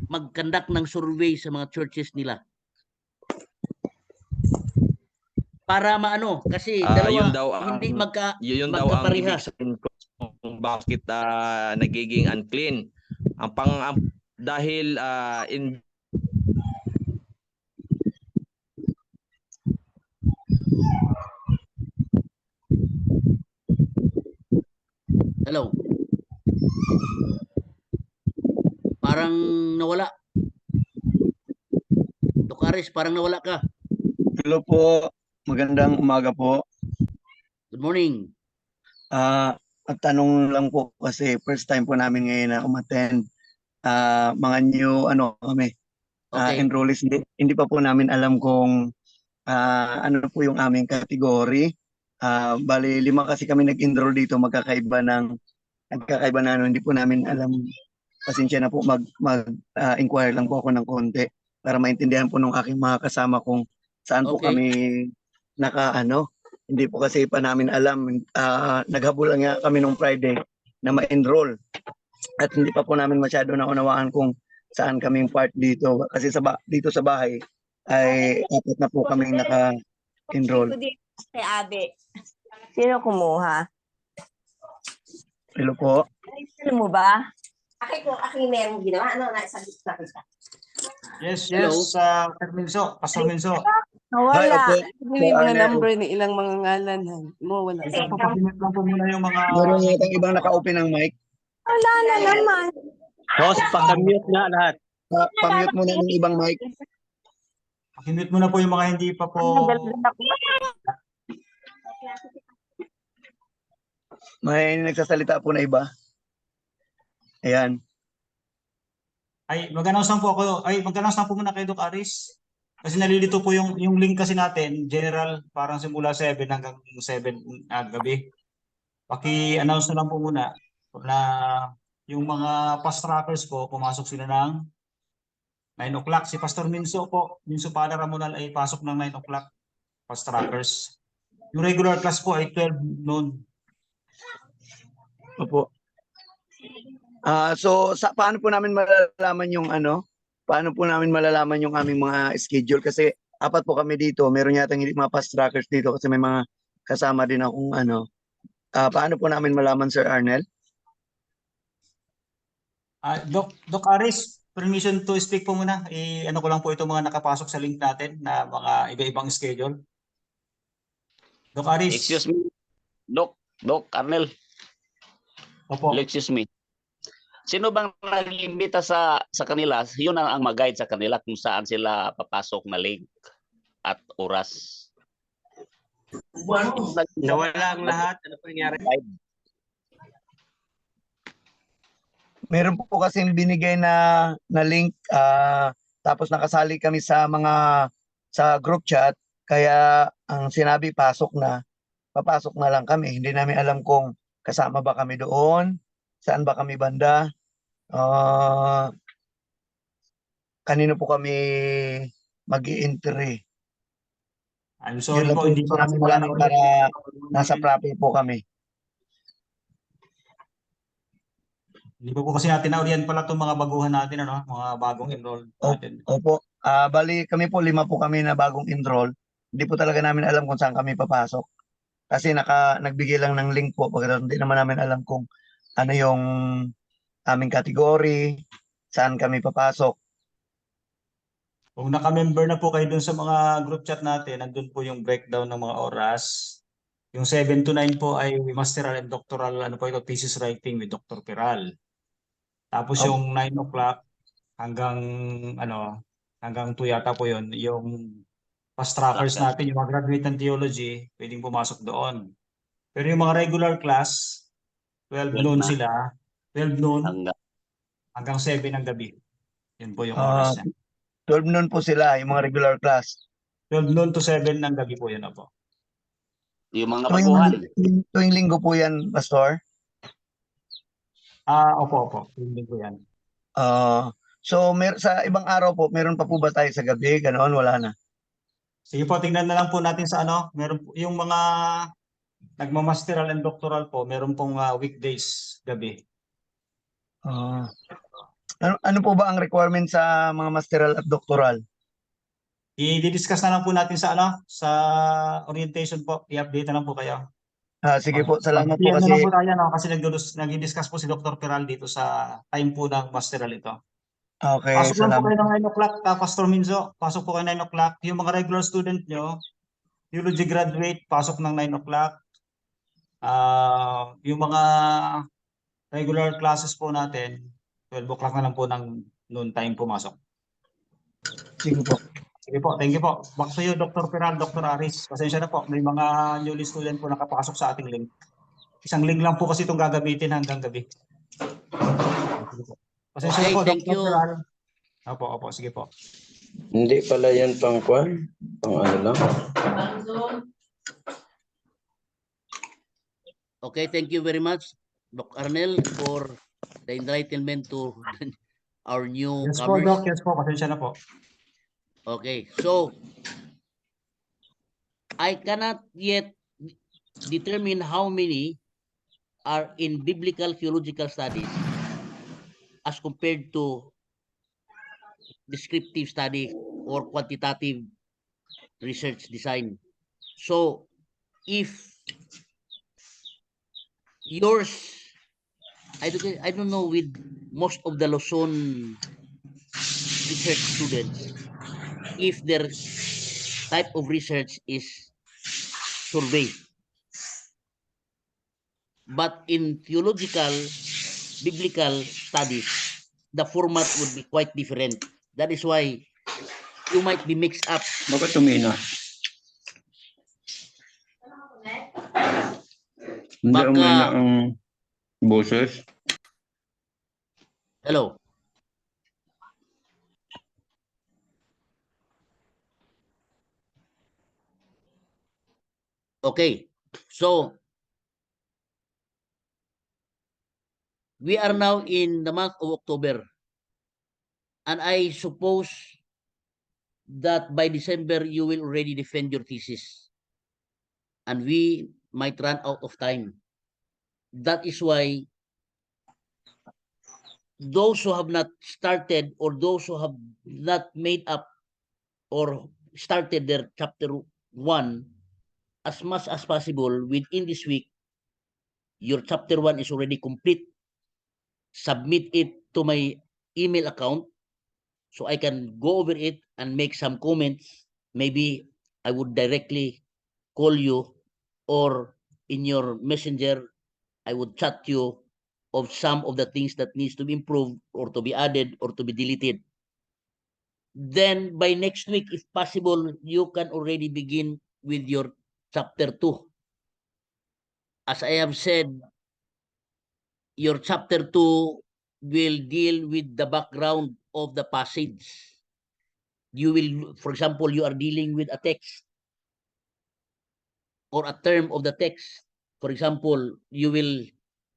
mag-conduct ng survey sa mga churches nila? Para maano, kasi dalawa yun daw hindi yun daw ang ibig magkaparehas. sabihin kung bakit nagiging unclean. Dahil in Hello. Parang nawala. Doc Aris, parang nawala ka. Hello po, magandang umaga po. Good morning. At tanong lang po kasi first time po namin ngayon na umattend. Mga new kami, Okay. enrollees. Hindi pa po namin alam kung ano po yung aming category. Bali 5 kasi kami nag-enroll dito, magkakaiba na hindi po namin alam. Pasensya na po, mag-inquire lang po ako ng konti para maintindihan po ng aking mga kasama kung saan po Okay. kami hindi po kasi pa namin alam. Naghabol lang kami nung Friday na ma-enroll at hindi pa po namin masyado naunawaan kung saan kaming part dito kasi dito sa bahay ay 4 na po kaming naka-enroll. Kay Abe. Sino kumuha? Hello po. Sino mo ba? Akin meron ginawa. Ano, naisagot na kita. Yes, Hello? Pastor Minso. Wala. Opo. Hindi mo na number ni ilang mga ngalan. Mo, wala. Papakimit lang po muna yung mga... Meron yatang ibang naka-open ng mic. Wala na naman. Host, pakamute na lahat. Pamute muna ng ibang mic. Pakimit muna po yung mga hindi pa po... May nagsasalita po na iba. Ayan. Mag-announce lang po muna kay Doc Aris. Kasi nalilito po yung link kasi natin, general, parang simula 7 hanggang 7 gabi. Paki-announce na lang po muna na yung mga fast trackers po, pumasok sila ng 9 o'clock. Si Pastor Minso po, Minso Padre Ramonal ay pasok ng 9 o'clock, fast trackers. Yung regular class po ay 12 noon. Opo. So paano po namin malalaman yung paano po namin malalaman yung aming mga schedule kasi 4 po kami dito. Meron yata hindi mga fast trackers dito kasi may mga kasama din akong paano po namin malaman, Sir Arnel? Doc Aris, permission to speak po muna. Ano ko lang po ito mga nakapasok sa link natin na mga iba-ibang schedule. Doc Aris. Excuse me, Doc. Doc Arnel, Opo. excuse me. Sino bang nag-imbita sa kanila? Yun ang mag-guide sa kanila kung saan sila papasok na link at oras. Nawala ang lahat. Ano po nangyari? Meron po kasing binigay na link, tapos nakasali kami sa group chat, kaya ang sinabi papasok na lang kami. Hindi namin alam kung kasama ba kami doon, saan ba kami banda, kanino po kami mag-i-enter eh. I'm Yun sorry lang po, po hindi yung ko namin pala malaman para nasa proper po kami. Hindi po kasi natin na-orient pala itong mga baguhan natin, ano, mga bagong enrolled natin. Opo, bali kami po 5 po kami na bagong enroll. Hindi po talaga namin alam kung saan kami papasok. Kasi nagbigay lang ng link po, pagkatapos hindi naman namin alam kung ano yung aming category, saan kami papasok. Kung naka-member na po kayo dun sa mga group chat natin, nandun po yung breakdown ng mga oras. Yung 7 to 9 po ay masteral and doctoral, ano po ito, thesis writing with Dr. Perral. Tapos yung 9 o'clock hanggang hanggang 2 yata po yun, yung fast trackers natin, yung mga graduate ng theology, pwedeng pumasok doon. Pero yung mga regular class, 12 noon sila, 12 noon hanggang 7 ng gabi. Yun po yung oras niya. 12 noon po sila, yung mga regular class. 12 noon to 7 ng gabi po yun po. Yung mga baguhan. Tuwing linggo po yan, Pastor? Opo. Hindi po yan. So sa ibang araw po, meron pa po ba tayo sa gabi? Ganoon, wala na. Sige po, tingnan na lang po natin sa meron po, yung mga nagmamasteral and doctoral po, meron pong weekdays gabi. Ano po ba ang requirement sa mga masteral at doctoral? I-discuss na lang po natin sa sa orientation po. I-update na lang po kayo. Sige po, salamat po Yan na kasi lang po tayo, kasi nag-discuss po si Dr. Peral dito sa time po ng masteral ito. okay, Pasok lang po salamat. kayo ng 9 o'clock, Pastor Minzo. Pasok po kayo 9 o'clock. Yung mga regular student nyo, theology graduate, pasok ng 9 o'clock. Yung mga regular classes po natin, 12 o'clock na lang po ng noon time pumasok. Sige po. Sige po, thank you po. Back to you, Dr. Perral, Dr. Aris. Pasensya na po, may mga newly student po nakapasok sa ating link. Isang link lang po kasi itong gagamitin hanggang gabi. Pasensya na po, thank Dr. you. Perral. Opo, sige po. Hindi pala yan pang ano lang. Okay, thank you very much, Doc Arnel, for the enlightenment to our Yes po, newcomers. Doc. Yes po, pasensya na po. Okay, so I cannot yet determine how many are in biblical theological studies as compared to descriptive study or quantitative research design. So if yours, I don't know, with most of the Luzon research students, if their type of research is survey. But in theological, biblical studies, the format would be quite different. That is why you might be mixed up. Bakit tumina? Hindi Baka- umina ang boses. Hello. Okay, so we are now in the month of October, and I suppose that by December you will already defend your thesis, and we might run out of time. That is why those who have not started, or those who have not made up or started their chapter 1, as much as possible within this week, your chapter 1 is already complete. Submit it to my email account so I can go over it and make some comments. Maybe I would directly call you or in your messenger, I would chat you of some of the things that needs to be improved or to be added or to be deleted. Then by next week, if possible, you can already begin with your chapter 2. As I have said, your chapter 2 will deal with the background of the passage. You will, for example, you are dealing with a text or a term of the text. For example, you will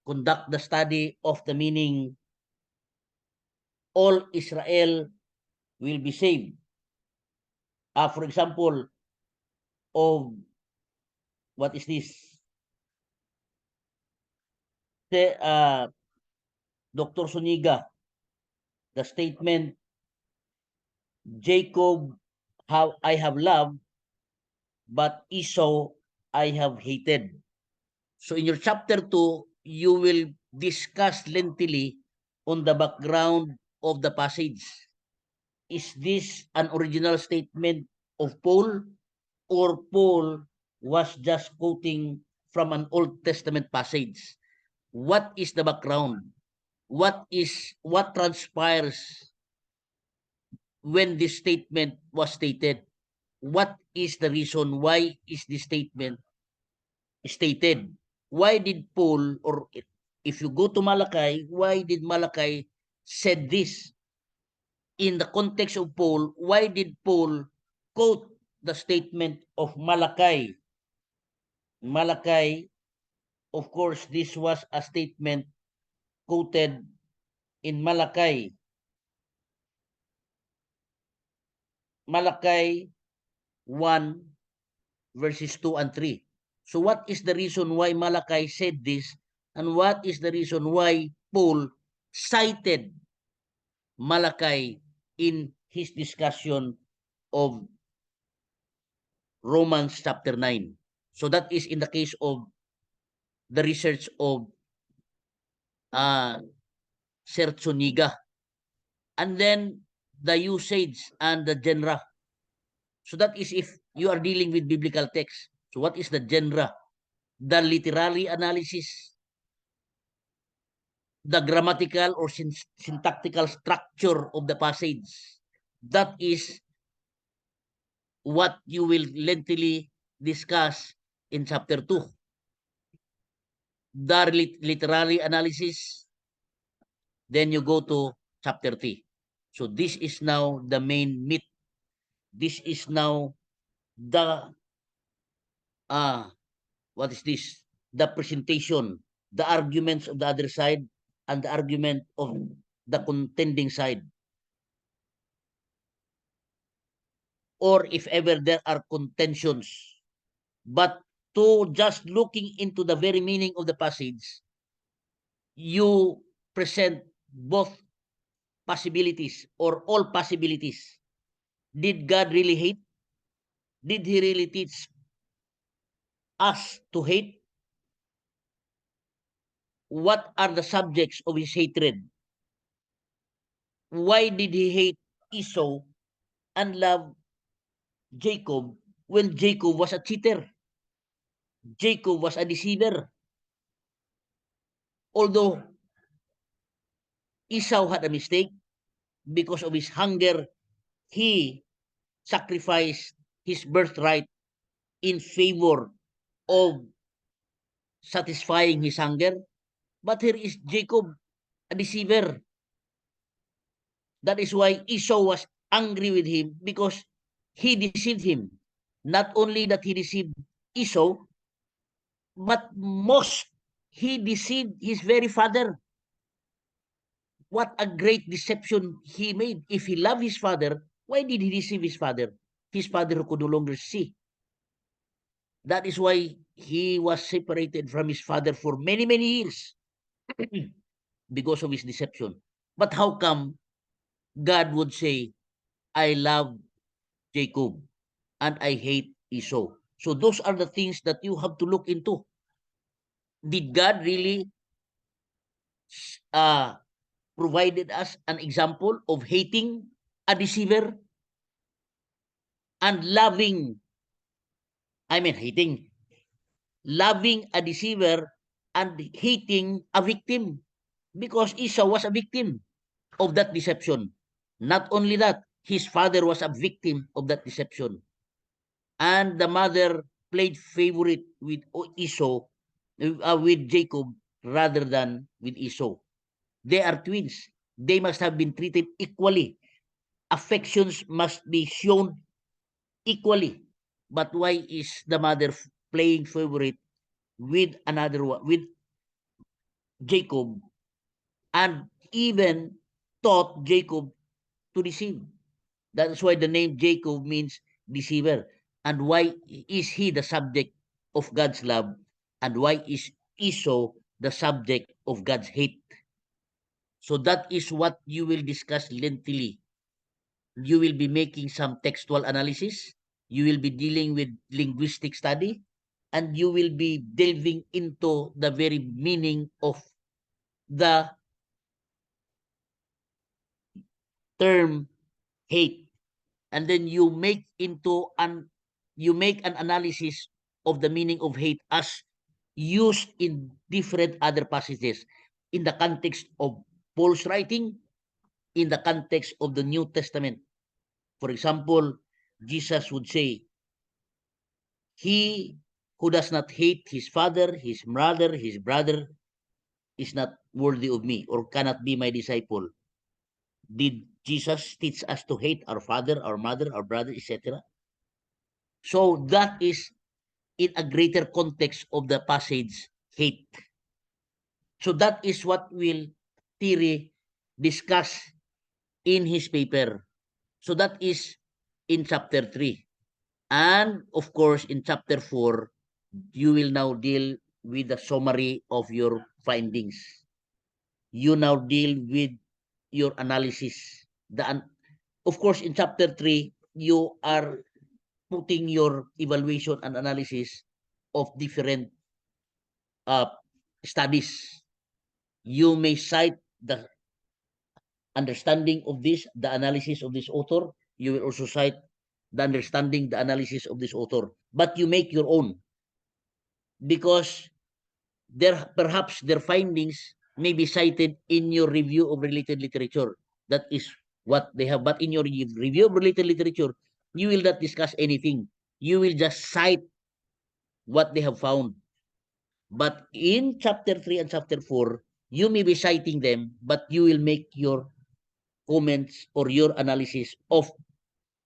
conduct the study of the meaning, all Israel will be saved. For example, of what is this? Dr. Suniga, the statement, Jacob how I have loved, but Esau I have hated. So in your chapter 2, you will discuss lengthily on the background of the passage. Is this an original statement of Paul, or Paul was just quoting from an Old Testament passage? What is the background? What transpires when this statement was stated? What is the reason why is this statement stated? Why did Paul, or if you go to Malachi, why did Malachi said this? In the context of Paul, why did Paul quote the statement of Malachi? Malachi, of course, this was a statement quoted in Malachi. Malachi 1 verses 2 and 3. So what is the reason why Malachi said this, and what is the reason why Paul cited Malachi in his discussion of Romans chapter 9? So that is in the case of the research of Sir Tsuniga. And then the usage and the genre. So that is if you are dealing with biblical text. So what is the genre? The literary analysis, the grammatical or syntactical structure of the passage. That is what you will lengthily discuss in chapter 2. The literary analysis, then you go to chapter 3. So this is now the main meat. This is now the what is this? The presentation, the arguments of the other side, and the argument of the contending side. Or if ever there are contentions. But to just looking into the very meaning of the passage, you present both possibilities or all possibilities. Did God really hate? Did he really teach us to hate? What are the subjects of his hatred? Why did he hate Esau and love Jacob when Jacob was a cheater? Jacob was a deceiver. Although Esau had a mistake, because of his hunger, he sacrificed his birthright in favor of satisfying his hunger. But here is Jacob, a deceiver. That is why Esau was angry with him, because he deceived him. Not only that he deceived Esau, but most he deceived his very father. What a great deception he made. If he loved his father, why did he deceive his father? His father who could no longer see. That is why he was separated from his father for many, many years because of his deception. But how come God would say, I love Jacob and I hate Esau? So those are the things that you have to look into. Did God really provided us an example of hating a deceiver and loving, hating, loving a deceiver and hating a victim, because Esau was a victim of that deception. Not only that, his father was a victim of that deception. And the mother played favorite with Esau, with Jacob, rather than with Esau. They are twins. They must have been treated equally. Affections must be shown equally. But why is the mother playing favorite with another one, with Jacob, and even taught Jacob to deceive? That's why the name Jacob means deceiver. And why is he the subject of God's love? And why is Esau the subject of God's hate? So that is what you will discuss lengthily. You will be making some textual analysis. You will be dealing with linguistic study. And you will be delving into the very meaning of the term hate. And then you make an analysis of the meaning of hate as used in different other passages, in the context of Paul's writing, in the context of the New Testament. For example, Jesus would say, he who does not hate his father, his mother, his brother is not worthy of me, or cannot be my disciple. Did Jesus teach us to hate our father, our mother, our brother, etc.? So that is in a greater context of the passage hate. So that is what will Thierry discuss in his paper. So that is in chapter 3. And of course, in chapter 4, you will now deal with the summary of your findings. You now deal with your analysis. Of course, in chapter 3, you are putting your evaluation and analysis of different studies. You may cite the understanding of this, the analysis of this author. You will also cite the understanding, the analysis of this author. But you make your own, because perhaps their findings may be cited in your review of related literature. That is what they have. But in your review of related literature, you will not discuss anything. You will just cite what they have found. But in chapter 3 and chapter 4, you may be citing them, but you will make your comments or your analysis of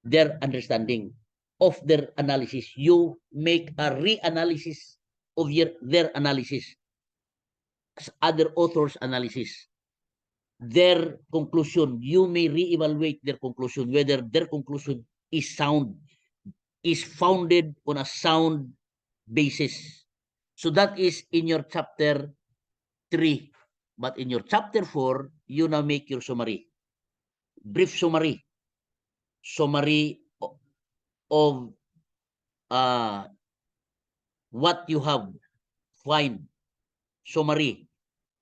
their understanding, of their analysis. You make a reanalysis of their analysis, other authors' analysis. Their conclusion, you may reevaluate their conclusion, whether their conclusion is sound, is founded on a sound basis. So that is in your chapter 3. But in your chapter 4, you now make your summary. Brief summary. Summary of what you have find. Summary.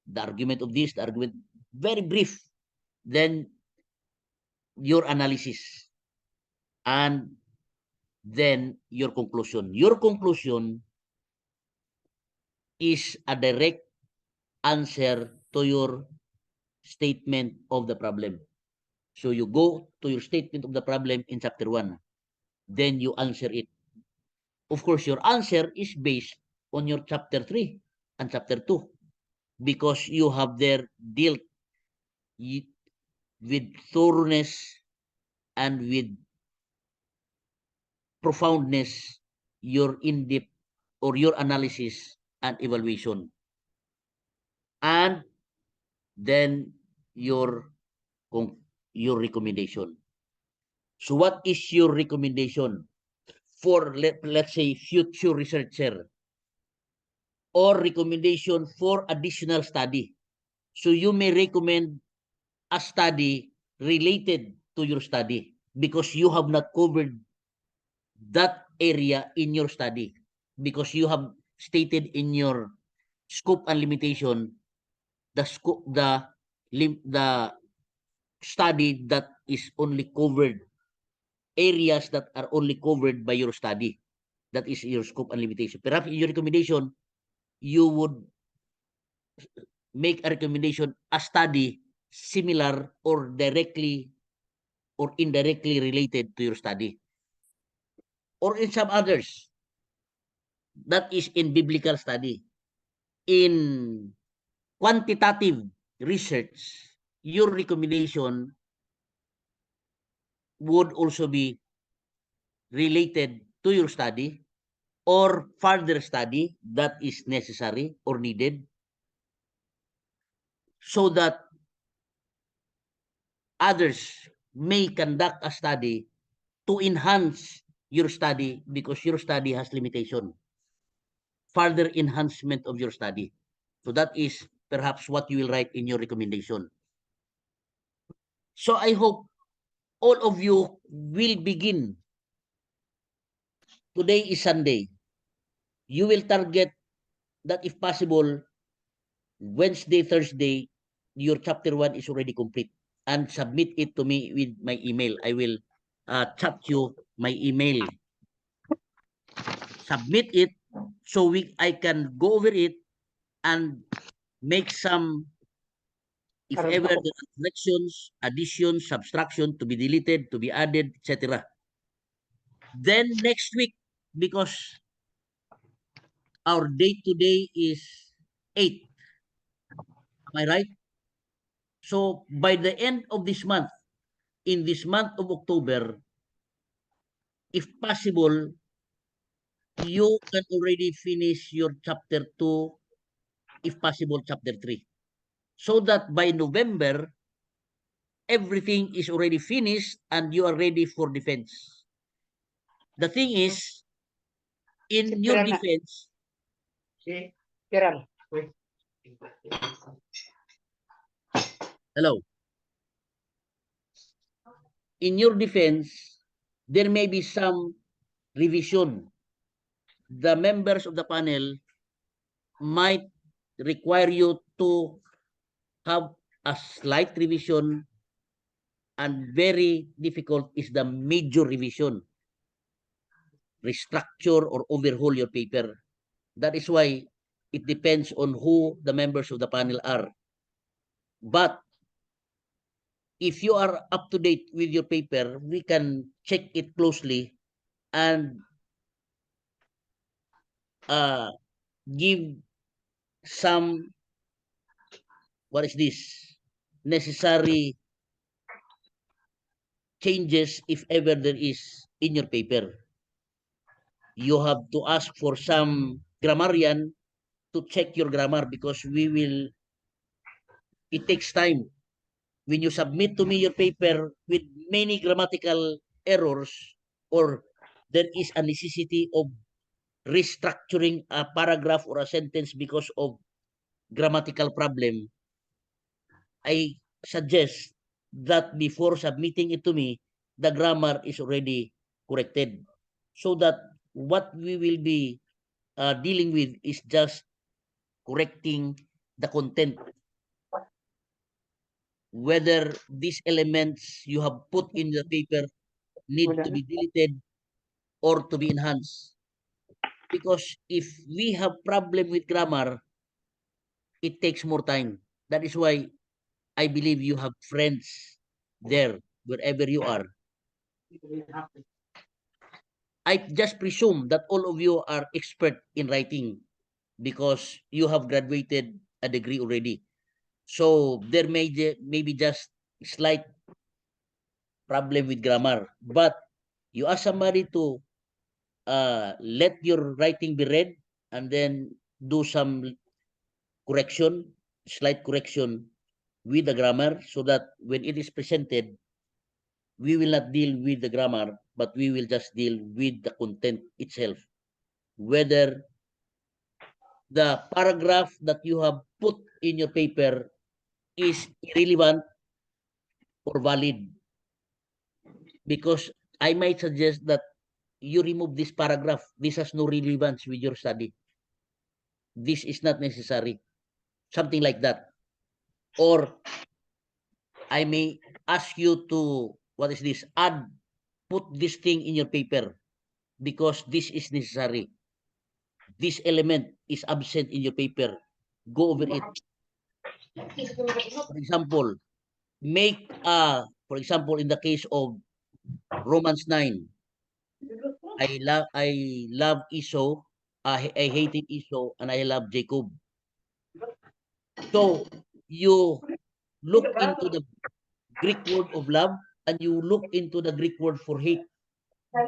The argument of this, the argument, very brief. Then your analysis. And then your conclusion. Your conclusion is a direct answer to your statement of the problem. So you go to your statement of the problem in chapter 1. Then you answer it. Of course, your answer is based on your chapter 3 and chapter 2, because you have there dealt with thoroughness and with profoundness your in-depth or your analysis and evaluation. And then your recommendation. So what is your recommendation for, let's say, future researcher, or recommendation for additional study? So you may recommend a study related to your study, because you have not covered that area in your study, because you have stated in your scope and limitation the study that is only covered, areas that are only covered by your study. That is your scope and limitation. Perhaps in your recommendation, you would make a recommendation, a study similar or directly or indirectly related to your study. Or in some others, that is in biblical study. In quantitative research, your recommendation would also be related to your study or further study that is necessary or needed, so that others may conduct a study to enhance your study, because your study has limitation. Further enhancement of your study. So that is perhaps what you will write in your recommendation. So I hope all of you will begin. Today is Sunday. You will target that if possible, Wednesday, Thursday, your chapter 1 is already complete, and submit it to me with my email. I will chat you my email. Submit it so I can go over it and make some, if ever there are corrections, additions, subtraction to be deleted, to be added, etc. Then next week, because our date today is 8. Am I right? So by the end of this month, in this month of October, if possible, you can already finish your chapter 2, if possible, chapter 3. So that by November, everything is already finished and you are ready for defense. The thing is, in your Perral na. defense, Si Perral. hello. In your defense, there may be some revision. The members of the panel might require you to have a slight revision, and very difficult is the major revision, restructure or overhaul your paper. That is why it depends on who the members of the panel are. But if you are up to date with your paper, we can check it closely and give some, what is this, necessary changes if ever there is in your paper. You have to ask for some grammarian to check your grammar, because it takes time. When you submit to me your paper with many grammatical errors, or there is a necessity of restructuring a paragraph or a sentence because of grammatical problem, I suggest that before submitting it to me, the grammar is already corrected, so that what we will be dealing with is just correcting the content. Whether these elements you have put in the paper need to be deleted or to be enhanced. Because if we have problem with grammar, it takes more time. That is why I believe you have friends there, wherever you are. I just presume that all of you are expert in writing because you have graduated a degree already. So there may be just slight problem with grammar. But you ask somebody to let your writing be read and then do some correction, slight correction with the grammar, so that when it is presented, we will not deal with the grammar, but we will just deal with the content itself. Whether the paragraph that you have put in your paper is irrelevant or valid. Because I might suggest that you remove this paragraph. This has no relevance with your study. This is not necessary. Something like that. Or I may ask you to, what is this, put this thing in your paper. because this is necessary. This element is absent in your paper. Go over it. For example, for example, in the case of Romans 9, I love Esau, I hated Esau, and I love Jacob. So you look into the Greek word of love and you look into the Greek word for hate,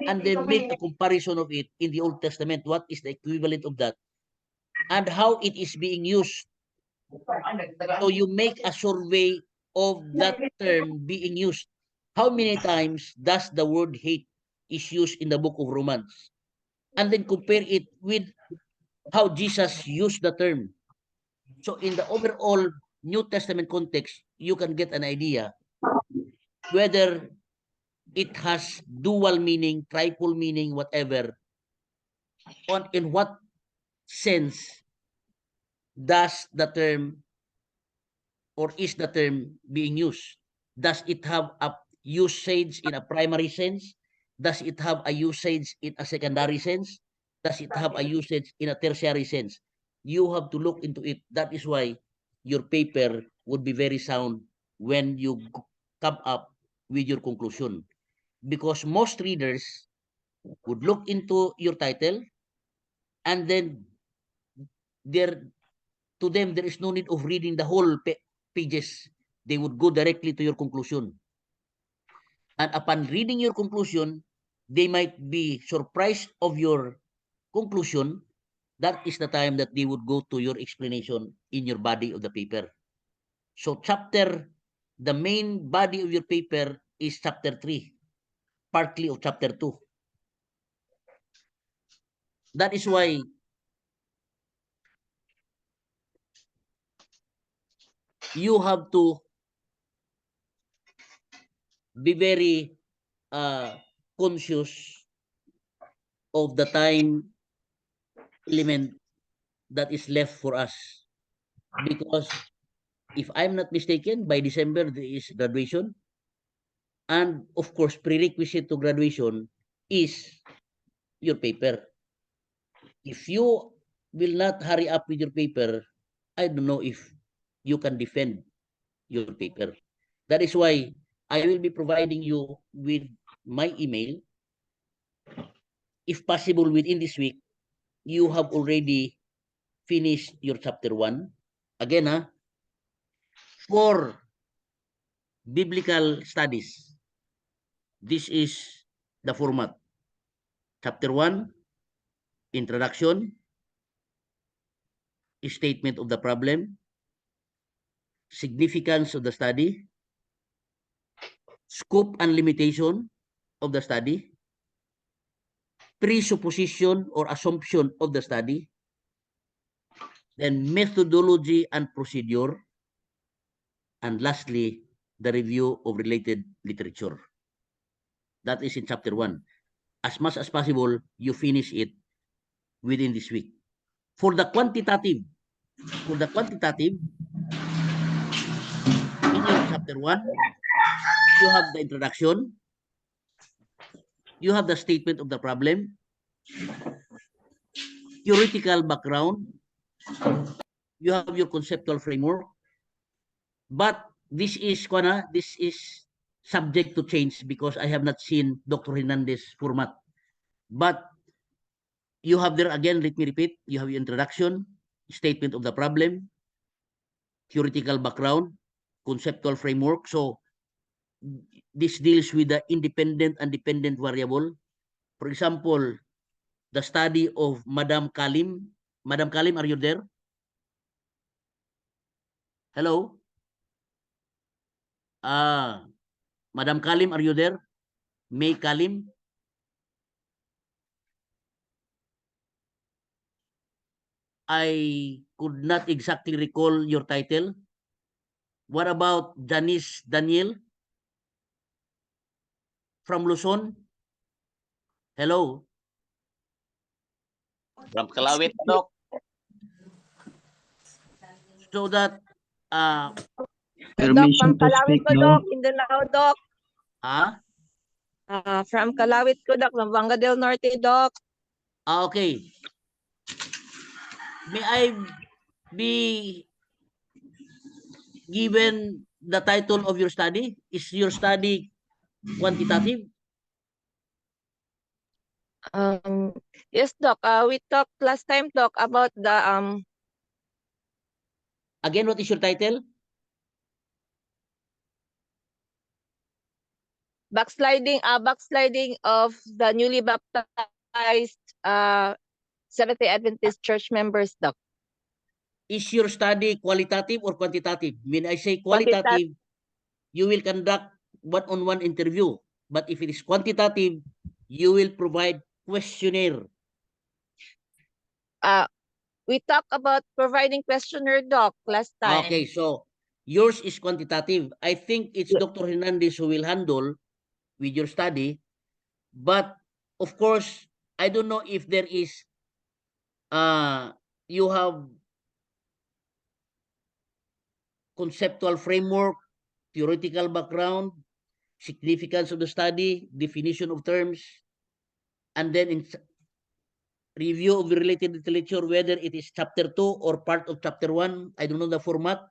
and then make a comparison of it in the Old Testament. What is the equivalent of that and how it is being used? So you make a survey of that term being used. How many times does the word hate is used in the book of Romans? And then compare it with how Jesus used the term. So in the overall New Testament context, you can get an idea whether it has dual meaning, triple meaning, whatever. In what sense does the term or is the term being used? Does it have a usage in a primary sense? Does it have a usage in a secondary sense? Does it have a usage in a tertiary sense? You have to look into it. That is why your paper would be very sound when you come up with your conclusion. Because most readers would look into your title and then to them there is no need of reading the whole pages. They would go directly to your conclusion. And upon reading your conclusion, they might be surprised of your conclusion. That is the time that they would go to your explanation in your body of the paper. So the main body of your paper is chapter 3, partly of chapter 2. That is why you have to be very conscious of the time element that is left for us. Because if I'm not mistaken, by December there is graduation. And of course, prerequisite to graduation is your paper. If you will not hurry up with your paper, I don't know if you can defend your paper. That is why I will be providing you with my email. If possible, within this week, you have already finished your chapter 1. Again, for biblical studies, this is the format. Chapter 1, introduction, statement of the problem, significance of the study, scope and limitation of the study, presupposition or assumption of the study, then methodology and procedure, and lastly, the review of related literature. That is in chapter 1. As much as possible, you finish it within this week. For the quantitative, in your chapter 1, you have the introduction, you have the statement of the problem, theoretical background, you have your conceptual framework, but this is subject to change because I have not seen Dr. Hernandez's format. But you have there again, let me repeat, you have your introduction, statement of the problem, theoretical background, conceptual framework. So this deals with the independent and dependent variable. For example, the study of Madam Kalim. Madam Kalim, are you there? Hello? Madam Kalim, are you there? May Kalim? I could not exactly recall your title. What about Janice Daniel from Luzon? Hello? From Kalawit, Doc. So that, Permission to speak, no? Mindanao, Doc. ah, From Kalawit ko, Doc. Zamboanga del Norte, Doc. Okay. May I be given the title of your study? Is your study quantitative? Yes, Doc. We talked last time, Doc, about the Again, what is your title? backsliding of the newly baptized Seventh-day Adventist church members, Doc. Is your study qualitative or quantitative? When I say Quantitative. qualitative, you will conduct one-on-one interview. But if it is quantitative, you will provide questionnaire. We talked about providing questionnaire, Doc, last time. Okay, so yours is quantitative. I think it's Yeah. Dr. Hernandez who will handle with your study. But of course, I don't know if there is you have conceptual framework, theoretical background, significance of the study, definition of terms, and then in review of the related literature, whether it is chapter 2 or part of chapter 1, I don't know the format.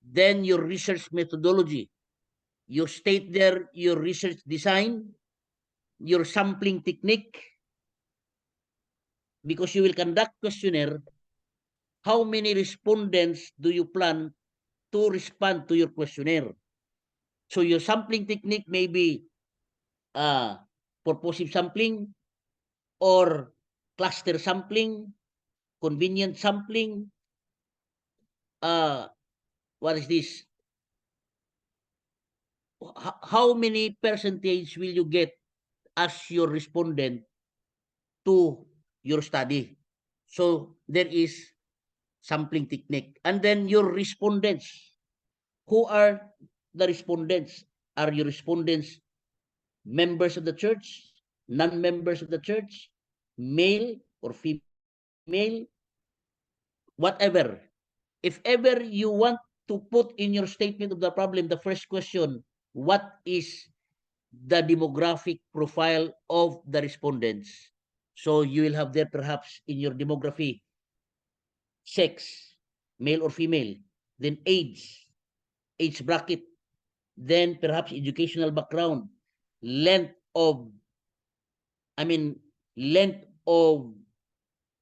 Then your research methodology. You state there your research design, your sampling technique, because you will conduct questionnaire. How many respondents do you plan to respond to your questionnaire? So your sampling technique may be purposive sampling or cluster sampling, convenient sampling. What is this? How many percentage will you get as your respondent to your study? So there is sampling technique. And then your respondents. Who are the respondents? Are your respondents members of the church, non-members of the church, male or female, whatever? If ever you want to put in your statement of the problem, the first question, what is the demographic profile of the respondents? So you will have there perhaps in your demography, sex, male or female, then age bracket, then perhaps educational background, length of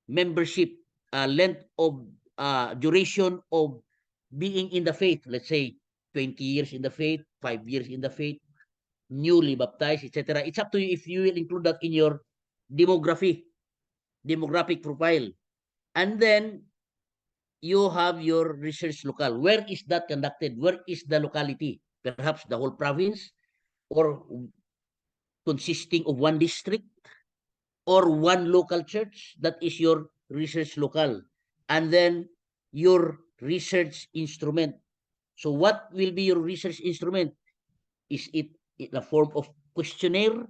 membership, length of duration of being in the faith, let's say 20 years in the faith, 5 years in the faith, newly baptized, etc. It's up to you if you will include that in your demographic profile. And then you have your research locale. Where is that conducted? Where is the locality? Perhaps the whole province, or consisting of one district, or one local church. That is your research locale. And then your research instrument. So what will be your research instrument? Is it in a form of questionnaire?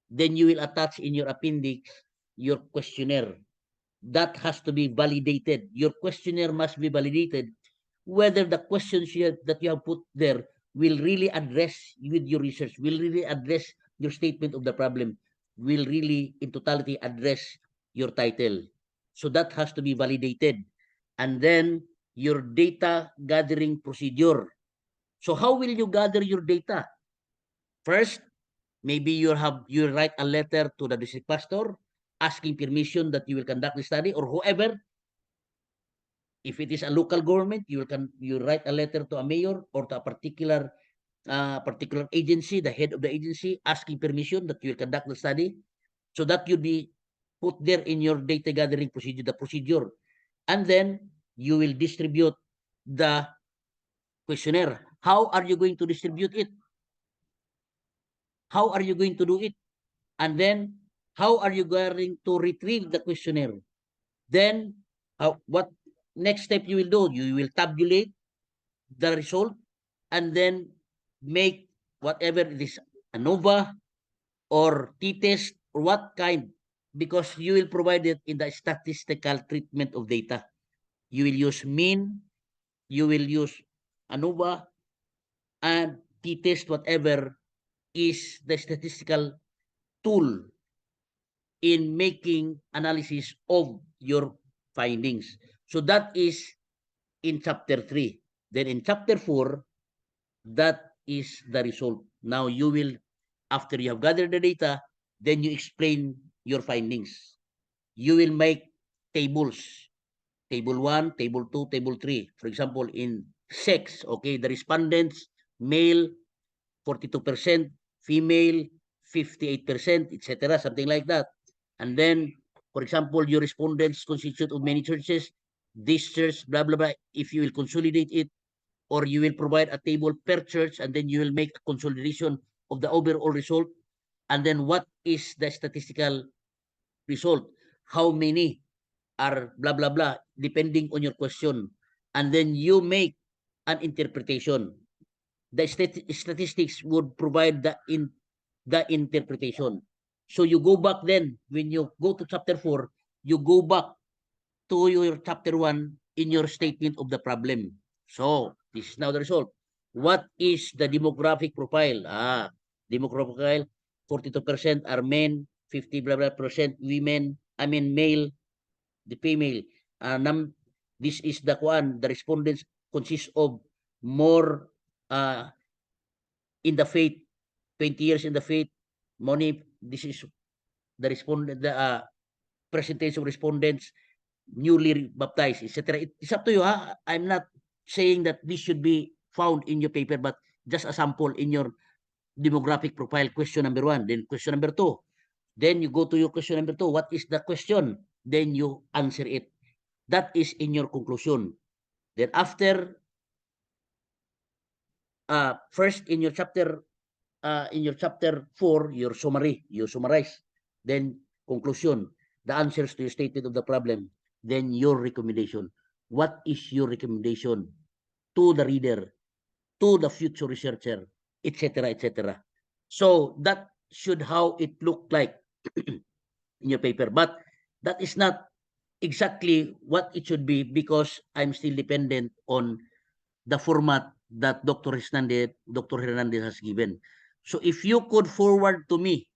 Then you will attach in your appendix your questionnaire. That has to be validated. Your questionnaire must be validated whether the questions that you have put there will really address with your research, will really address your statement of the problem, will really in totality address your title. So that has to be validated. And then your data gathering procedure. So how will you gather your data? First, maybe you write a letter to the district pastor asking permission that you will conduct the study, or whoever. If it is a local government, you write a letter to a mayor or to a particular agency, the head of the agency, asking permission that you will conduct the study. So that you'll be put there in your data gathering procedure, the procedure. And then you will distribute the questionnaire. How are you going to distribute it? How are you going to do it? And then how are you going to retrieve the questionnaire? Then what next step you will do? You will tabulate the result and then make whatever it is, ANOVA or t-test or what kind, because you will provide it in the statistical treatment of data. You will use mean, you will use ANOVA, and t-test whatever is the statistical tool in making analysis of your findings. So that is in chapter 3. Then in chapter 4, that is the result. Now you will, after you have gathered the data, then you explain your findings. You will make tables. Table 1, table 2, table 3. For example, in sex, okay, the respondents, male, 42%, female, 58%, etc., something like that. And then, for example, your respondents constitute of many churches, this church, blah, blah, blah. If you will consolidate it, or you will provide a table per church, and then you will make a consolidation of the overall result. And then what is the statistical result? How many are blah, blah, blah, depending on your question. And then you make an interpretation. The statistics would provide the interpretation. So you go back then, when you go to chapter 4, you go back to your chapter 1 in your statement of the problem. So this is now the result. What is the demographic profile? Demographic profile, 42% are men, 50 blah blah percent women, male, the female. This is the one, the respondents consist of more in the faith, 20 years in the faith, money, this is the respondent, the percentage of respondents newly baptized, etc. It's up to you. I'm not saying that this should be found in your paper, but just a sample in your demographic profile, question number 1. Then question number 2. Then you go to your question number 2. What is the question? Then you answer it. That is in your conclusion. Then after, first in your chapter 4, your summary, you summarize. Then conclusion, the answers to your statement of the problem. Then your recommendation. What is your recommendation to the reader, to the future researcher, etc., etc. So that should how it look like in your paper. But that is not exactly what it should be, because I'm still dependent on the format that Dr. Hernandez has given. So if you could forward to me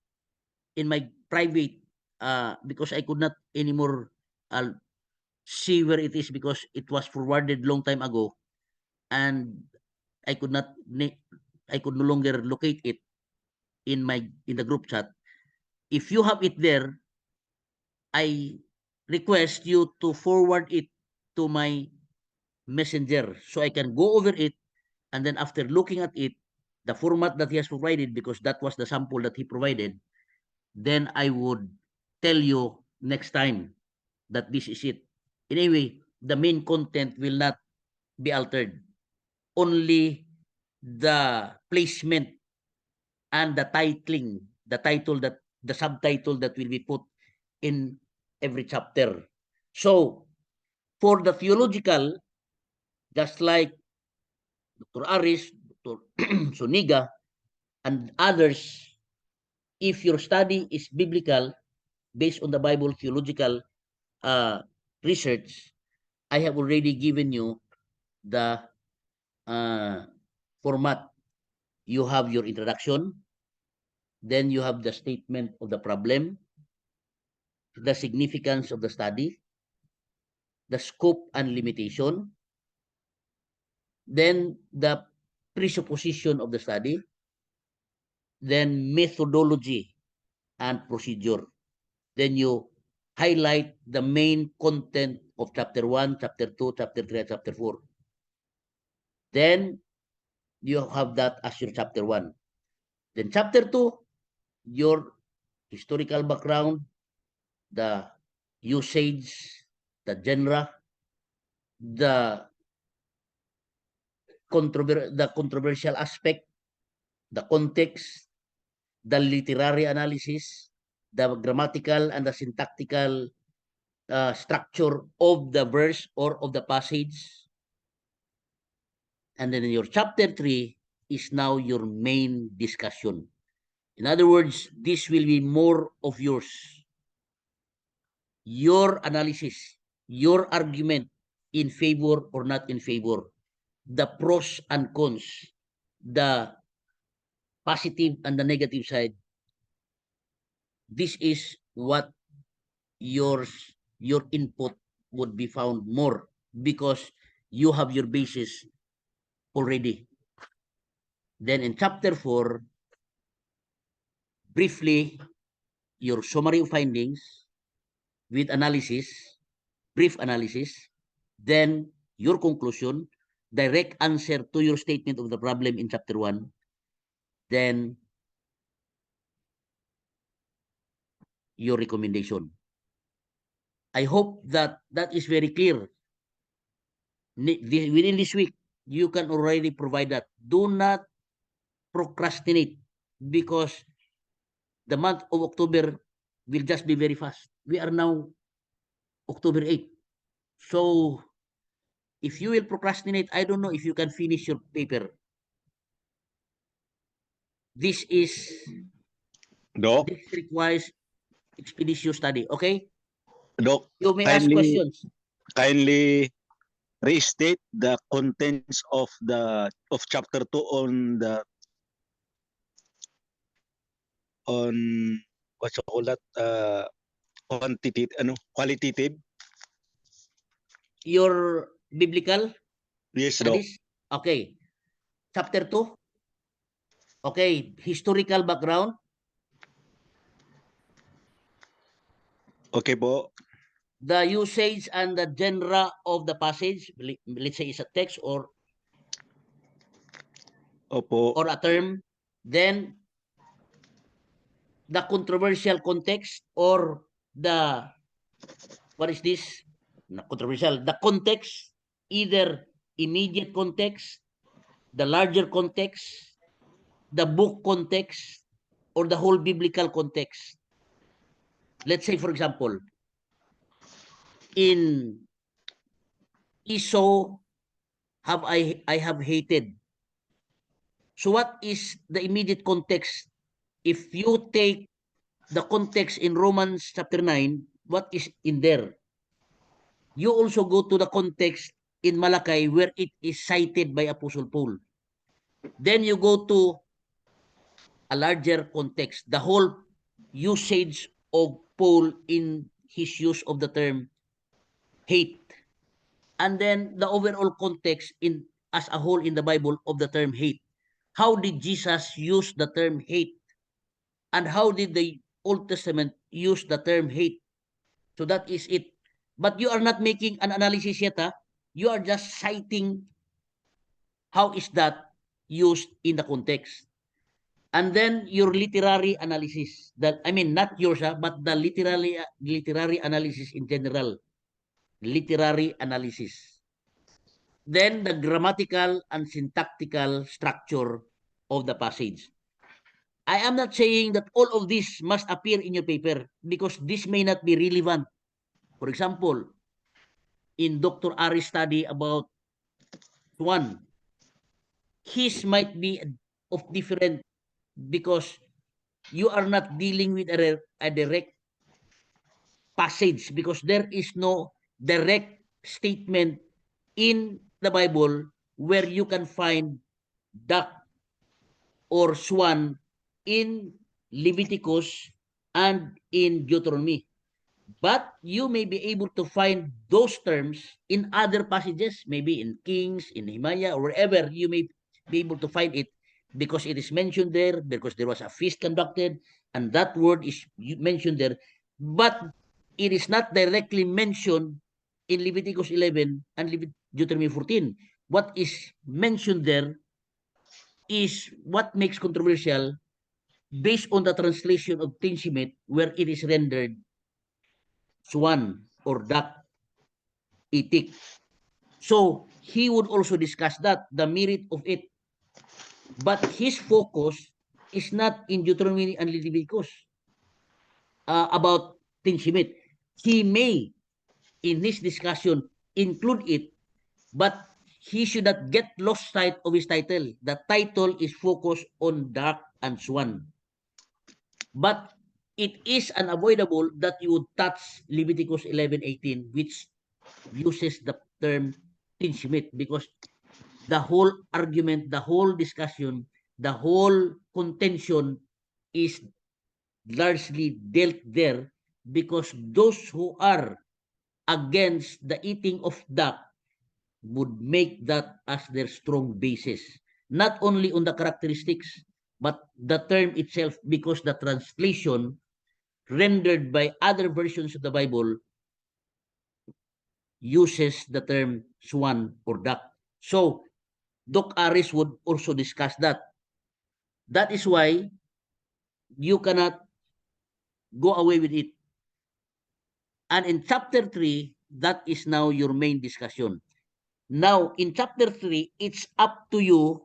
in my private, because I could not anymore see where it is, because it was forwarded long time ago, and I could no longer locate it in the group chat. If you have it there, I request you to forward it to my messenger so I can go over it, and then after looking at it, the format that he has provided, because that was the sample that he provided, then I would tell you next time that this is it. Anyway, the main content will not be altered. Only the placement and the subtitle that will be put in every chapter. So, for the theological, just like Dr. Aris, Dr. Suniga, and others, if your study is biblical, based on the Bible theological research, I have already given you the format. You have your introduction, then you have the statement of the problem, the significance of the study, the scope and limitation, then the presupposition of the study, then methodology and procedure. Then you highlight the main content of chapter 1, chapter 2, chapter 3, and chapter 4. Then you have that as your chapter 1. Then chapter 2, your historical background, the usage, the genre, the controversial aspect, the context, the literary analysis, the grammatical and the syntactical structure of the verse or of the passage. And then your chapter 3 is now your main discussion. In other words, this will be more of yours. Your analysis, your argument in favor or not in favor, the pros and cons, the positive and the negative side, this is what your input would be found more because you have your basis already. Then in chapter 4, briefly, your summary of findings with analysis, brief analysis, then your conclusion, direct answer to your statement of the problem in chapter 1, then your recommendation. I hope that that is very clear. Within this week, you can already provide that. Do not procrastinate because the month of October will just be very fast. We are now October 8th. So if you will procrastinate, I don't know if you can finish your paper. This requires expeditious study. Okay? Doc, You may ask questions. kindly restate the contents of chapter 2 on what you call that, qualitative. Your biblical Yes, Doc. studies. Okay. Chapter 2. Okay. Historical background. Okay po. The usage and the genre of the passage, let's say is a text or Opo. a term, then the controversial context or the, what is this? Not controversial. The context, either immediate context, the larger context, the book context, or the whole biblical context. Let's say, for example, in Esau I have hated. So what is the immediate context? If you take the context in Romans chapter 9, what is in there? You also go to the context in Malachi where it is cited by Apostle Paul. Then you go to a larger context, the whole usage of Paul in his use of the term hate. And then the overall context in as a whole in the Bible of the term hate. How did Jesus use the term hate? And how did the Old Testament use the term hate? So that is it. But you are not making an analysis yet. You are just citing how is that used in the context. And then your literary analysis. That I mean not yours, but the literary analysis in general. Literary analysis. Then the grammatical and syntactical structure of the passage. I am not saying that all of this must appear in your paper because this may not be relevant. For example, in Dr. Ari's study about one, his might be of different because you are not dealing with a direct passage because there is no direct statement in the Bible where you can find duck or swan in Leviticus and in Deuteronomy. But you may be able to find those terms in other passages, maybe in Kings, in Nehemiah, or wherever you may be able to find it because it is mentioned there, because there was a feast conducted, and that word is mentioned there. But it is not directly mentioned in Leviticus 11 and Deuteronomy 14. What is mentioned there is what makes controversial based on the translation of Tinshimit where it is rendered swan or duck, itik. So he would also discuss that, the merit of it. But his focus is not in Deuteronomy and Leviticus about Tinshimit. He may, in his discussion, include it, but he should not get lost sight of his title. The title is focused on duck and swan. But it is unavoidable that you would touch Leviticus 11:18, which uses the term tinshimit, because the whole argument, the whole discussion the whole contention is largely dealt there because those who are against the eating of duck would make that as their strong basis, not only on the characteristics, but the term itself, because the translation rendered by other versions of the Bible uses the term swan or duck. So, Doc Aris would also discuss that. That is why you cannot go away with it. And in chapter 3, that is now your main discussion. Now, in chapter 3, it's up to you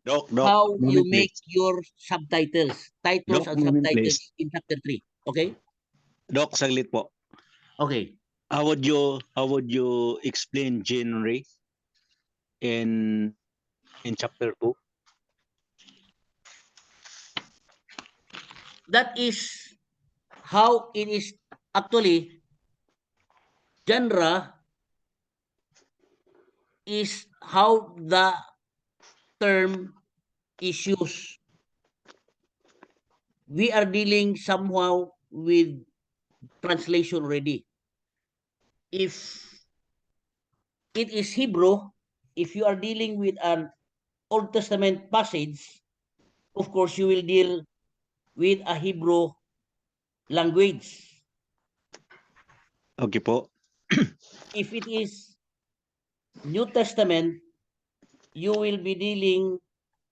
Doc, how you moment make please. your subtitles, titles Doc, and moment subtitles please. in chapter 3. Okay? Doc, saglit po. Okay. How would you explain genre in chapter 2? That is how it is actually. Genre is how the term is used. We are dealing somehow with translation already. If it is Hebrew, if you are dealing with an Old Testament passage, of course you will deal with a Hebrew language. Okay po. If it is New Testament, you will be dealing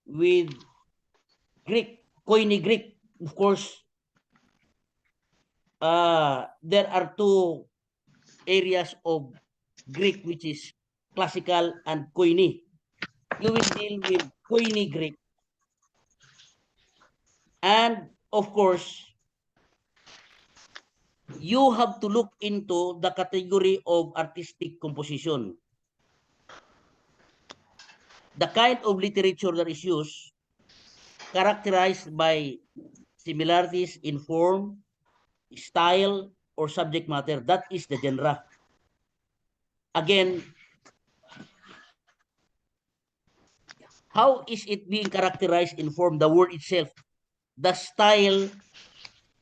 with Greek, Koine Greek. Of course, there are two areas of Greek, which is classical and Koine. You will deal with Koine Greek. And of course, you have to look into the category of artistic composition. The kind of literature that is used, characterized by similarities in form, style, or subject matter, that is the genre. Again, how is it being characterized in form? The word itself, the style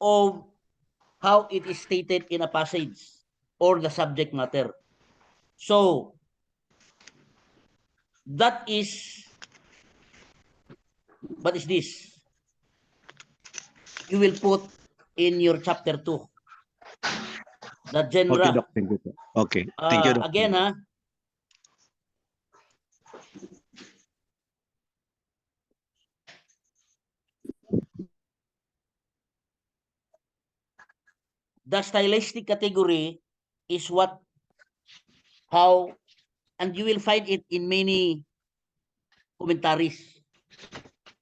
of how it is stated in a passage or the subject matter. So, that is, what is this? You will put in your chapter 2. The genre. Okay, Doc. Thank you po. Okay. Thank you, Doc. Again, the stylistic category is how, and you will find it in many commentaries.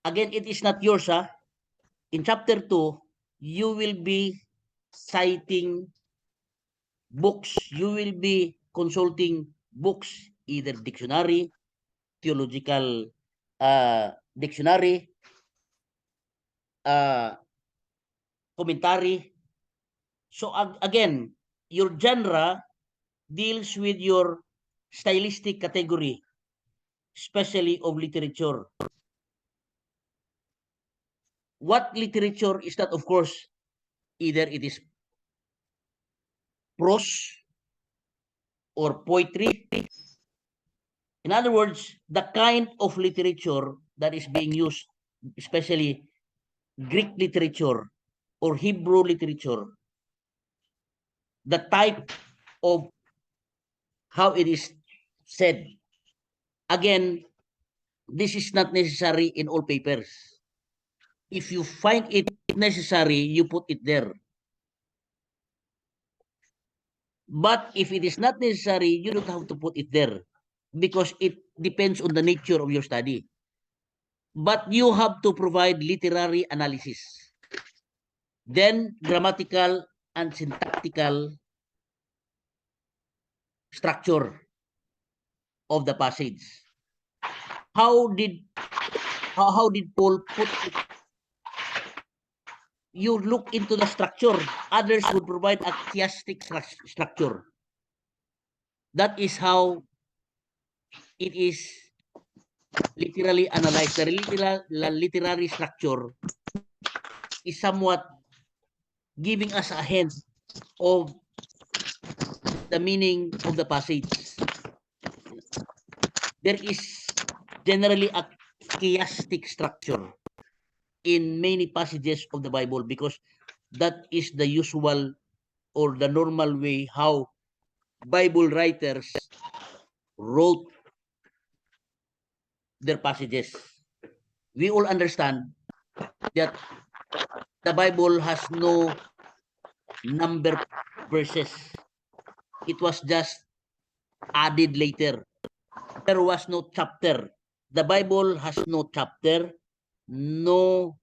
Again, it is not yours. In chapter 2, you will be citing books. You will be consulting books, either dictionary, theological dictionary, commentary. So again, your genre deals with your stylistic category, especially of literature. What literature is that? Of course, either it is prose or poetry. In other words, the kind of literature that is being used, especially Greek literature or Hebrew literature, the type of how it is said. Again, this is not necessary in all papers. If you find it necessary, you put it there. But if it is not necessary, you don't have to put it there because it depends on the nature of your study. But you have to provide literary analysis, then grammatical and syntactical structure of the passage. How did Paul put it? You look into the structure. Others would provide a chiastic structure. That is how it is literally analyze the literary structure is somewhat giving us a hint of the meaning of the passage. There is generally a chiastic structure in many passages of the Bible because that is the usual or the normal way how Bible writers wrote their passages. We all understand that the Bible has no number verses. It was just added later. There was no chapter. The Bible has no chapter, no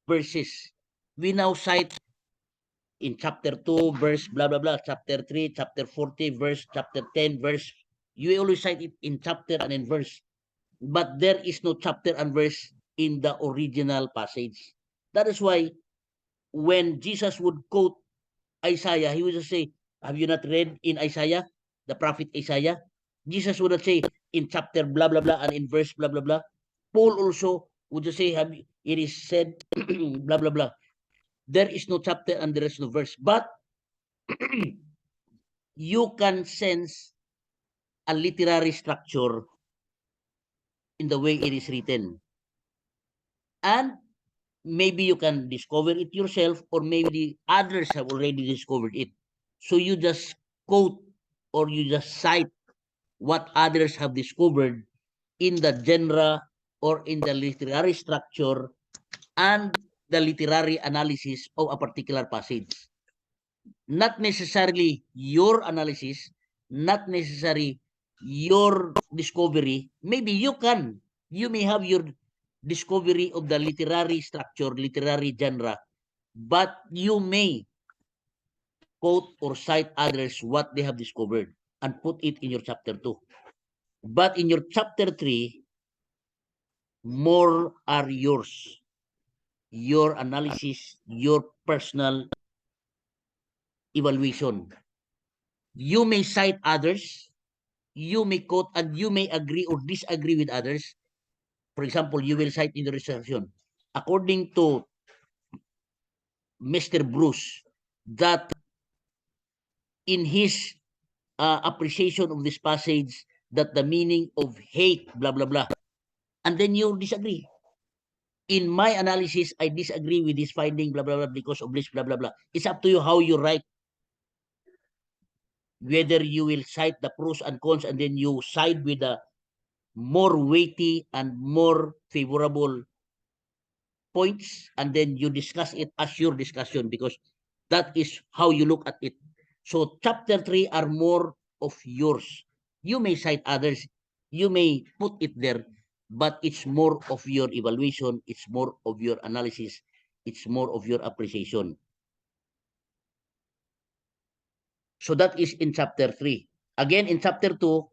verses. We now cite in chapter 2, verse blah, blah, blah, chapter 3, chapter 40, verse, chapter 10, verse. You always cite it in chapter and in verse. But there is no chapter and verse in the original passage. That is why when Jesus would quote Isaiah, he would just say, have you not read in Isaiah, the prophet Isaiah? Jesus would not say in chapter blah, blah, blah, and in verse blah, blah, blah. Paul also would just say, it is said blah, blah, blah. There is no chapter and there is no verse. But you can sense a literary structure in the way it is written. And maybe you can discover it yourself, or maybe others have already discovered it. So you just quote or you just cite what others have discovered in the genre or in the literary structure and the literary analysis of a particular passage. Not necessarily your analysis, not necessarily your discovery. Maybe you may have your discovery of the literary structure, literary genre, but you may quote or cite others what they have discovered and put it in your chapter 2. But in your chapter 3, more are yours. Your analysis, your personal evaluation. You may cite others, you may quote, and you may agree or disagree with others. For example, you will cite in the reservation, according to Mr. Bruce, that in his appreciation of this passage, that the meaning of hate, blah, blah, blah, and then you disagree. In my analysis, I disagree with this finding, blah, blah, blah, because of this, blah, blah, blah. It's up to you how you write. Whether you will cite the pros and cons and then you side with the more weighty and more favorable points, and then you discuss it as your discussion, because that is how you look at it. So chapter 3 are more of yours. You may cite others, you may put it there, but it's more of your evaluation, it's more of your analysis, it's more of your appreciation. So that is in chapter 3. Again, in chapter 2,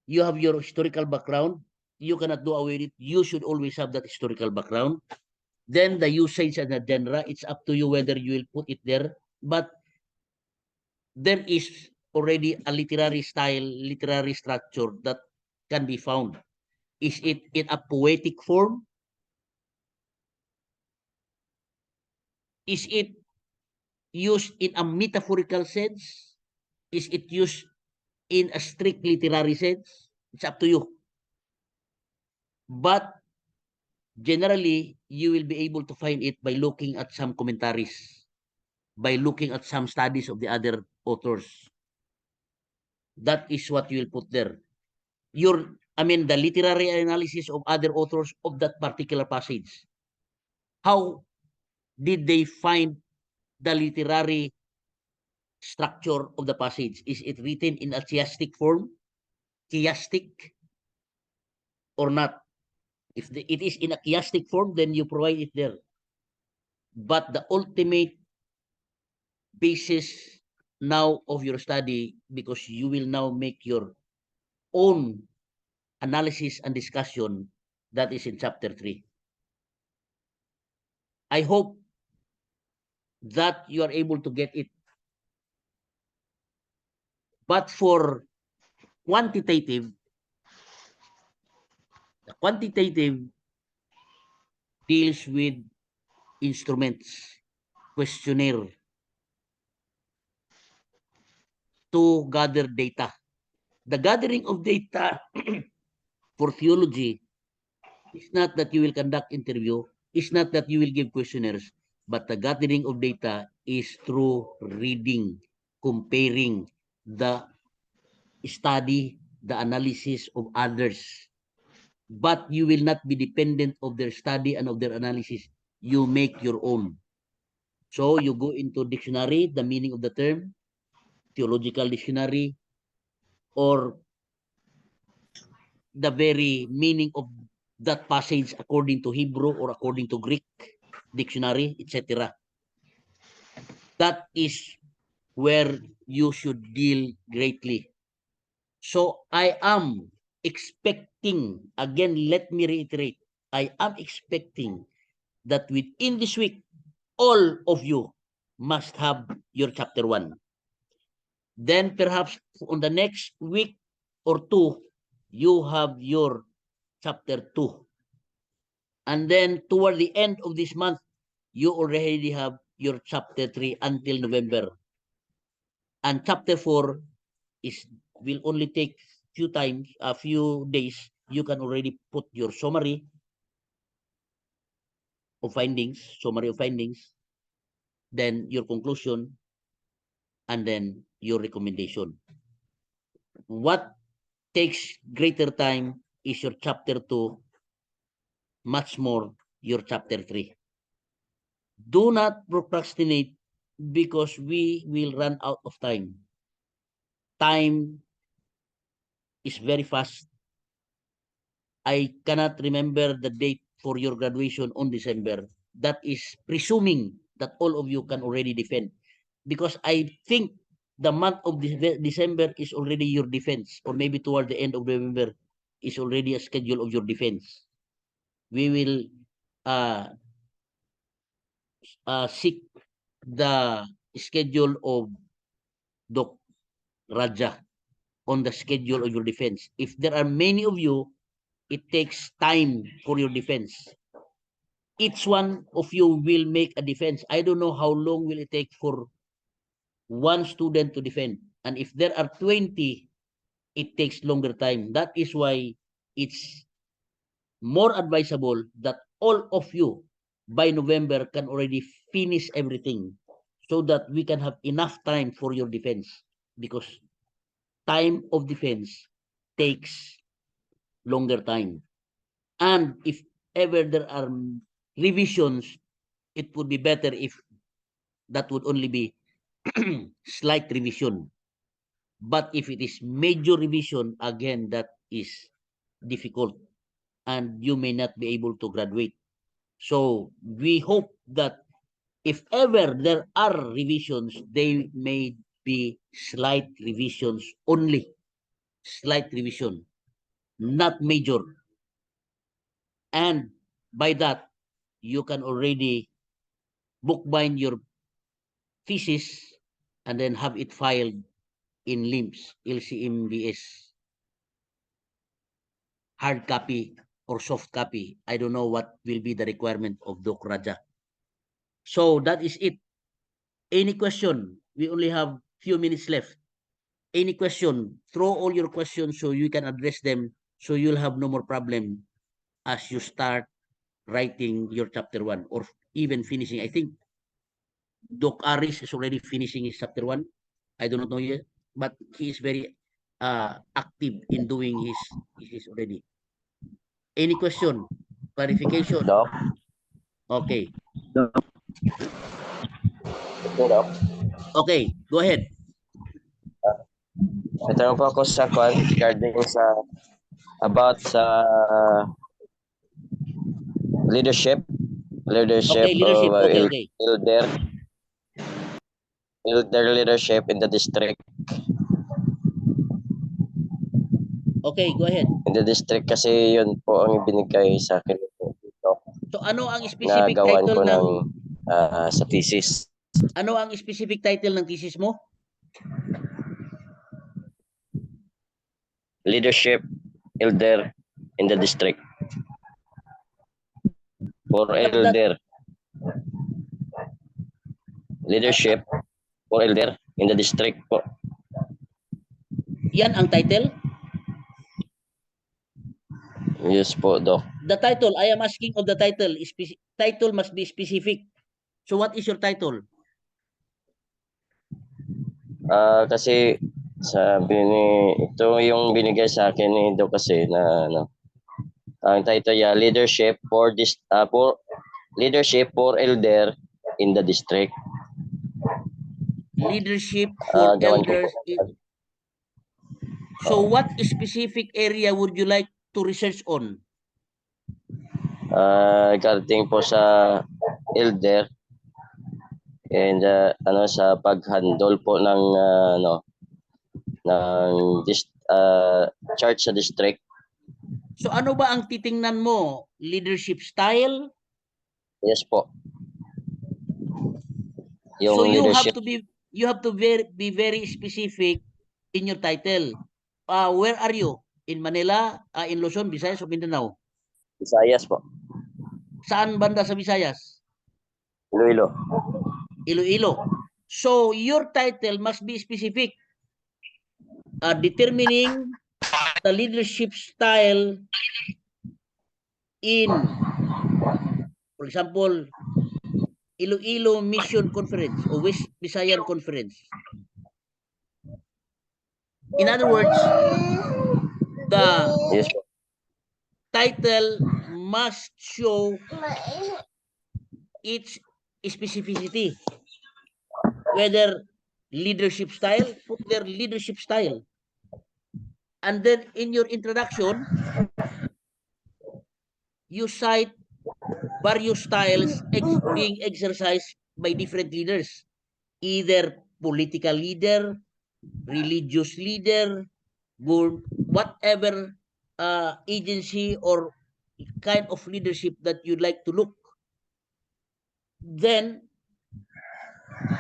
you have your historical background. You cannot do away with it. You should always have that historical background. Then the usage and the genre, it's up to you whether you will put it there. But there is already a literary style, literary structure that can be found. Is it in a poetic form? Is it used in a metaphorical sense? Is it used in a strict literary sense? It's up to you. But generally, you will be able to find it by looking at some commentaries, by looking at some studies of the other authors. That is what you will put there. The literary analysis of other authors of that particular passage. How did they find the literary structure of the passage? Is it written in a chiastic form? Chiastic or not? If it is in a chiastic form, then you provide it there. But the ultimate basis now of your study, because you will now make your own analysis and discussion, that is in chapter 3. I hope that you are able to get it. But for quantitative, The quantitative deals with instruments, questionnaire, to gather data. The gathering of data for theology is not that you will conduct interview, is not that you will give questionnaires, but the gathering of data is through reading, comparing the study, the analysis of others. But you will not be dependent of their study and of their analysis. You make your own. So you go into dictionary, the meaning of the term, theological dictionary, or the very meaning of that passage according to Hebrew or according to Greek dictionary, etc. That is where you should deal greatly. So I am expecting, again, let me reiterate, I am expecting that within this week, all of you must have your chapter 1. Then perhaps on the next week or two, you have your chapter 2. And then toward the end of this month, you already have your chapter 3 until November. And chapter 4 will only take a few days. You can already put your summary of findings, then your conclusion, and then your recommendation. What takes greater time is your chapter 2, much more your chapter 3. Do not procrastinate because we will run out of time. Time is very fast. I cannot remember the date for your graduation on December. That is presuming that all of you can already defend. Because I think the month of December is already your defense, or maybe toward the end of November is already a schedule of your defense. We will seek the schedule of Doc Raja on the schedule of your defense. If there are many of you, it takes time for your defense. Each one of you will make a defense. I don't know how long will it take for one student to defend. And if there are 20, it takes longer time. That is why it's more advisable that all of you by November can already finish everything so that we can have enough time for your defense, because time of defense takes longer time. And if ever there are revisions, it would be better if that would only be slight revision. But if it is major revision, again, that is difficult and you may not be able to graduate. So we hope that if ever there are revisions, they may be slight revisions only. Slight revision, not major. And by that, you can already bookbind your thesis and then have it filed in LIMS, LCMBS. Hard copy or soft copy. I don't know what will be the requirement of Doc Raja. So that is it. Any question? We only have few minutes left. Any question? Throw all your questions so you can address them, so you'll have no more problem as you start writing your chapter 1 or even finishing. I think Doc Aris is already finishing his chapter 1. I do not know yet, but he is very active in doing his already. Any question? Clarification? Doc? Okay. Doc? Okay, go ahead. May tanong po ako sa regarding about sa leadership Okay, leadership. of Okay. elder leadership in the district. Okay, go ahead. In the district kasi yun po ang ibinigay sa akin dito. So ano ang specific Nagawan title ko ng sa thesis. ano ang specific title ng thesis mo? Leadership elder in the district. for elder. Leadership for elder in the district po. Yan ang title? Yes po, Doc. The title, I am asking of the title. Title must be specific. So what is your title? Kasi sabi ni, ito yung binigay sa akin ni Doc kasi na ano, ang title niya, leadership for elder in the district. Leadership for Gawan ko elders. po. So what specific area would you like to research on? Regarding po sa elder and ano sa paghandle po ng ano ng church sa district. So ano ba ang titingnan mo? Leadership style? Yes po. Yung So you leadership. have to be very specific in your title. Where are you? In Manila, in Luzon, Visayas o Mindanao? Visayas po. Saan banda sa Visayas? Iloilo. Iloilo. So your title must be specific. Determining the leadership style in, for example, Iloilo Mission Conference o West Visayan Conference. In other words, the Yes, title must show its specificity. Whether leadership style, put their leadership style. And then in your introduction, you cite various styles being exercised by different leaders, either political leader, religious leader, whatever agency or kind of leadership that you'd like to look. Then,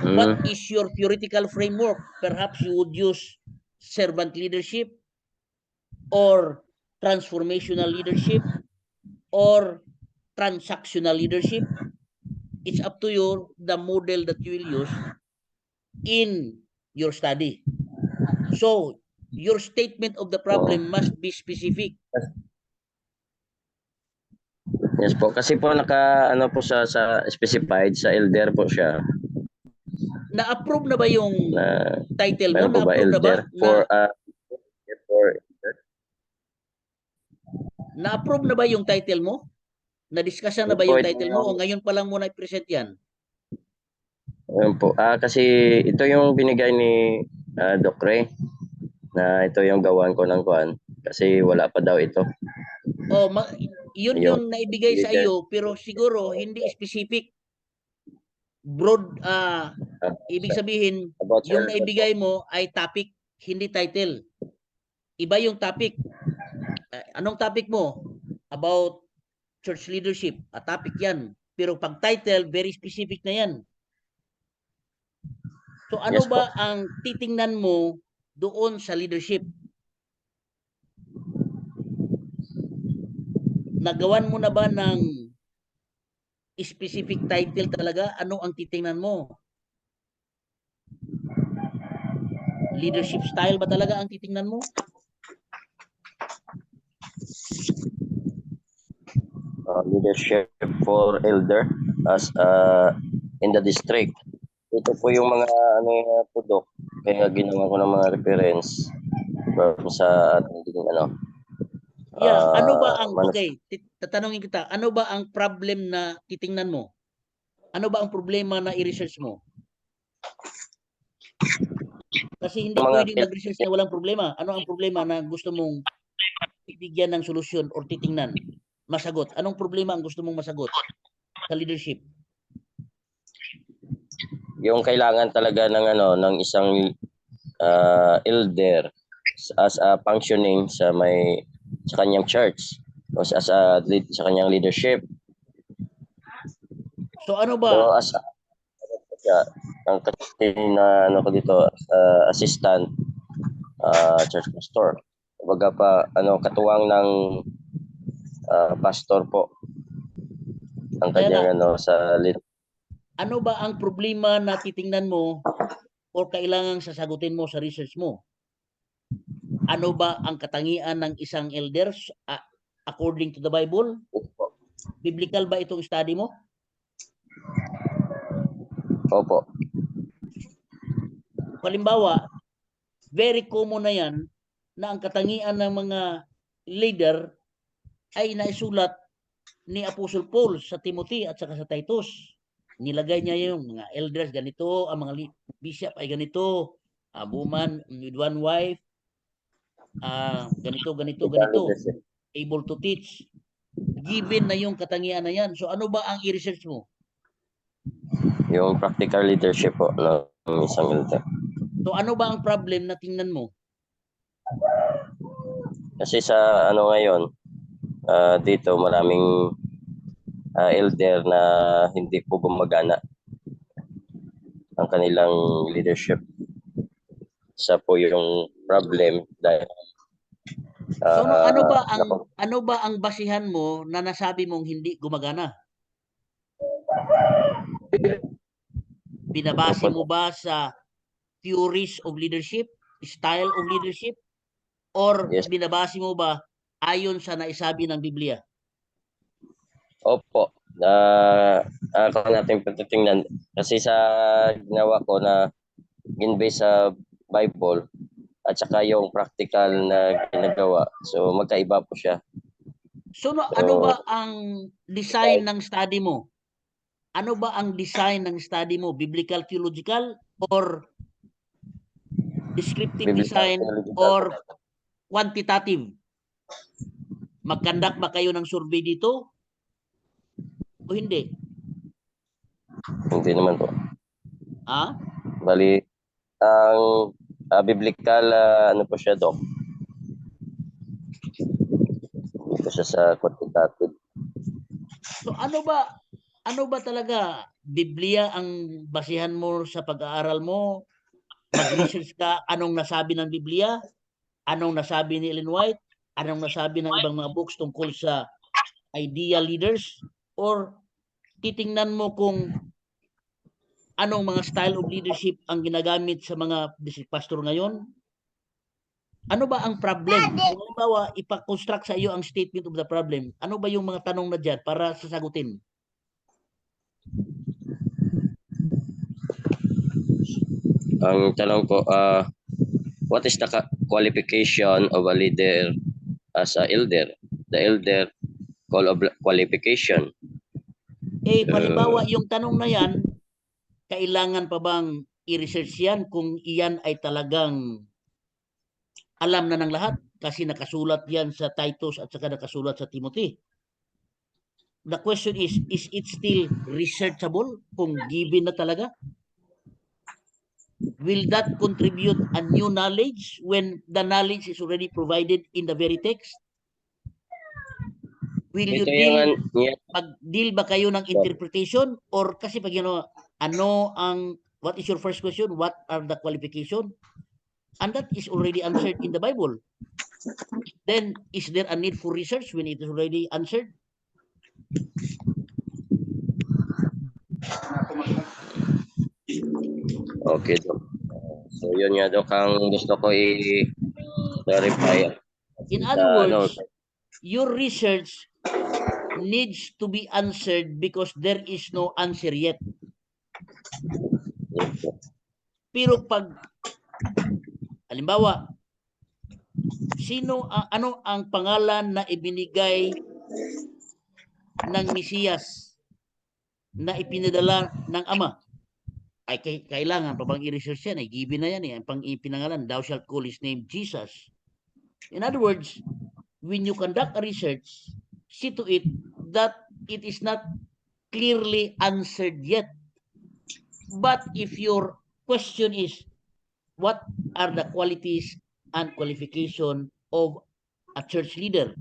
what is your theoretical framework? Perhaps you would use servant leadership or transformational leadership or transactional leadership. It's up to you, the model that you will use in your study. So, your statement of the problem must be specific. Yes po, kasi po ano po sa specified sa elder po siya. Na-approve na ba yung title mo? Po ba Na-approve na ba? elder for Na-approve na ba yung title mo? Na-discussion na ba yung title mo? O ngayon pa lang muna i-present yan? Ayun po. Kasi ito yung binigay ni Doc Ray na ito yung gawan ko ng kuan kasi wala pa daw ito. Oh, yun yung naibigay sa iyo pero siguro hindi specific. Broad, ibig sabihin yung naibigay mo ay topic, hindi title. Iba yung topic. Anong topic mo? About church leadership. Topic yan. Pero pag title, very specific na yan. So ano Yes, ba ang titingnan mo doon sa leadership? Nagawan mo na ba ng specific title talaga? Ano ang titingnan mo? Leadership style ba talaga ang titingnan mo? Leadership for elder as in the district. Ito po yung mga po Doc. Kaya ginawa ko ng mga reference sa ating ano ba ang tatanungin kita, ano ba ang problem na titingnan mo? Ano ba ang problema na i-research mo? Kasi hindi pwedeng mag-research na walang problema. Ano ang problema na gusto mong bibigyan ng solusyon or titingnan? Masagot. Anong problema ang gusto mong masagot sa leadership? Yung kailangan talaga ng ng isang elder as a functioning sa kanyang church o sa kanyang leadership. So ano ba? So ang na ko dito assistant church pastor. Kumbaga pa katuwang ng pastor po. ang Kaya kanyang sa ano ba ang problema na titingnan mo o kailangang sasagutin mo sa research mo? Ano ba ang katangian ng isang elders according to the Bible? Biblical ba itong study mo? Opo. Halimbawa, very common na yan na ang katangian ng mga leader ay naisulat ni Apostle Paul sa Timothy at saka sa Titus. Nilagay niya yung mga elders ganito, ang mga bishop ay ganito, a woman with one wife, ganito, able to teach. Given na yung katangian na yan. So ano ba ang i-research mo? Yung practical leadership po ng isang elder. So ano ba ang problem na tingnan mo? Kasi sa ngayon, dito maraming elder na hindi po gumagana ang kanilang leadership. Isa po yung problem dahil so ano ba ang basihan mo na nasabi mong hindi gumagana? Binabase mo ba sa theories of leadership, style of leadership, or yes, binabase mo ba ayon sa naisabi ng Biblia? opo. Ako natin patutingnan kasi sa ginawa ko na ginbase sa Bible at saka yung practical na ginagawa. So magkaiba po siya. So ano ba ang design ng study mo? Ano ba ang design ng study mo? Biblical theological or descriptive design or quantitative? Mag-conduct ba kayo ng survey dito? O hindi? Hindi naman po. Bali, ang biblical ano po siya, Doc? Hindi po siya sa quantitative. So ano ba talaga Biblia ang basihan mo sa pag-aaral mo? Mag-research ka anong nasabi ng Biblia? Anong nasabi ni Ellen White? Anong nasabi ng ibang mga books tungkol sa ideal leaders? Or titingnan mo kung anong mga style of leadership ang ginagamit sa mga pastor ngayon? Ano ba ang problem? Kung halimbawa, ipa-construct sa iyo ang statement of the problem, ano ba yung mga tanong na dyan para sasagutin? Ang tanong ko, what is the qualification of a leader as a elder? The elder qualification. Halimbawa, yung tanong na yan, kailangan pa bang i-research yan kung iyan ay talagang alam na ng lahat? Kasi nakasulat yan sa Titus at saka nakasulat sa Timothy. The question is it still researchable kung given na talaga? Will that contribute a new knowledge when the knowledge is already provided in the very text? Will you deal ba kayo ng interpretation? Or kasi pag what is your first question? What are the qualification? And that is already answered in the Bible. Then, is there a need for research when it is already answered? Okay, Doc. So, yun nga, Doc, ang gusto ko i-clarify. In other words, your research needs to be answered because there is no answer yet. Pero pag halimbawa, ano ang pangalan na ibinigay ng Mesiyas na ipinadala ng Ama? Ay kailangan pa bang i-research yan? Ay given na yan eh. Ang pang-ipinangalan, thou shalt call his name Jesus. In other words, when you conduct a research, see to it that it is not clearly answered yet. But if your question is, what are the qualities and qualification of a church leader?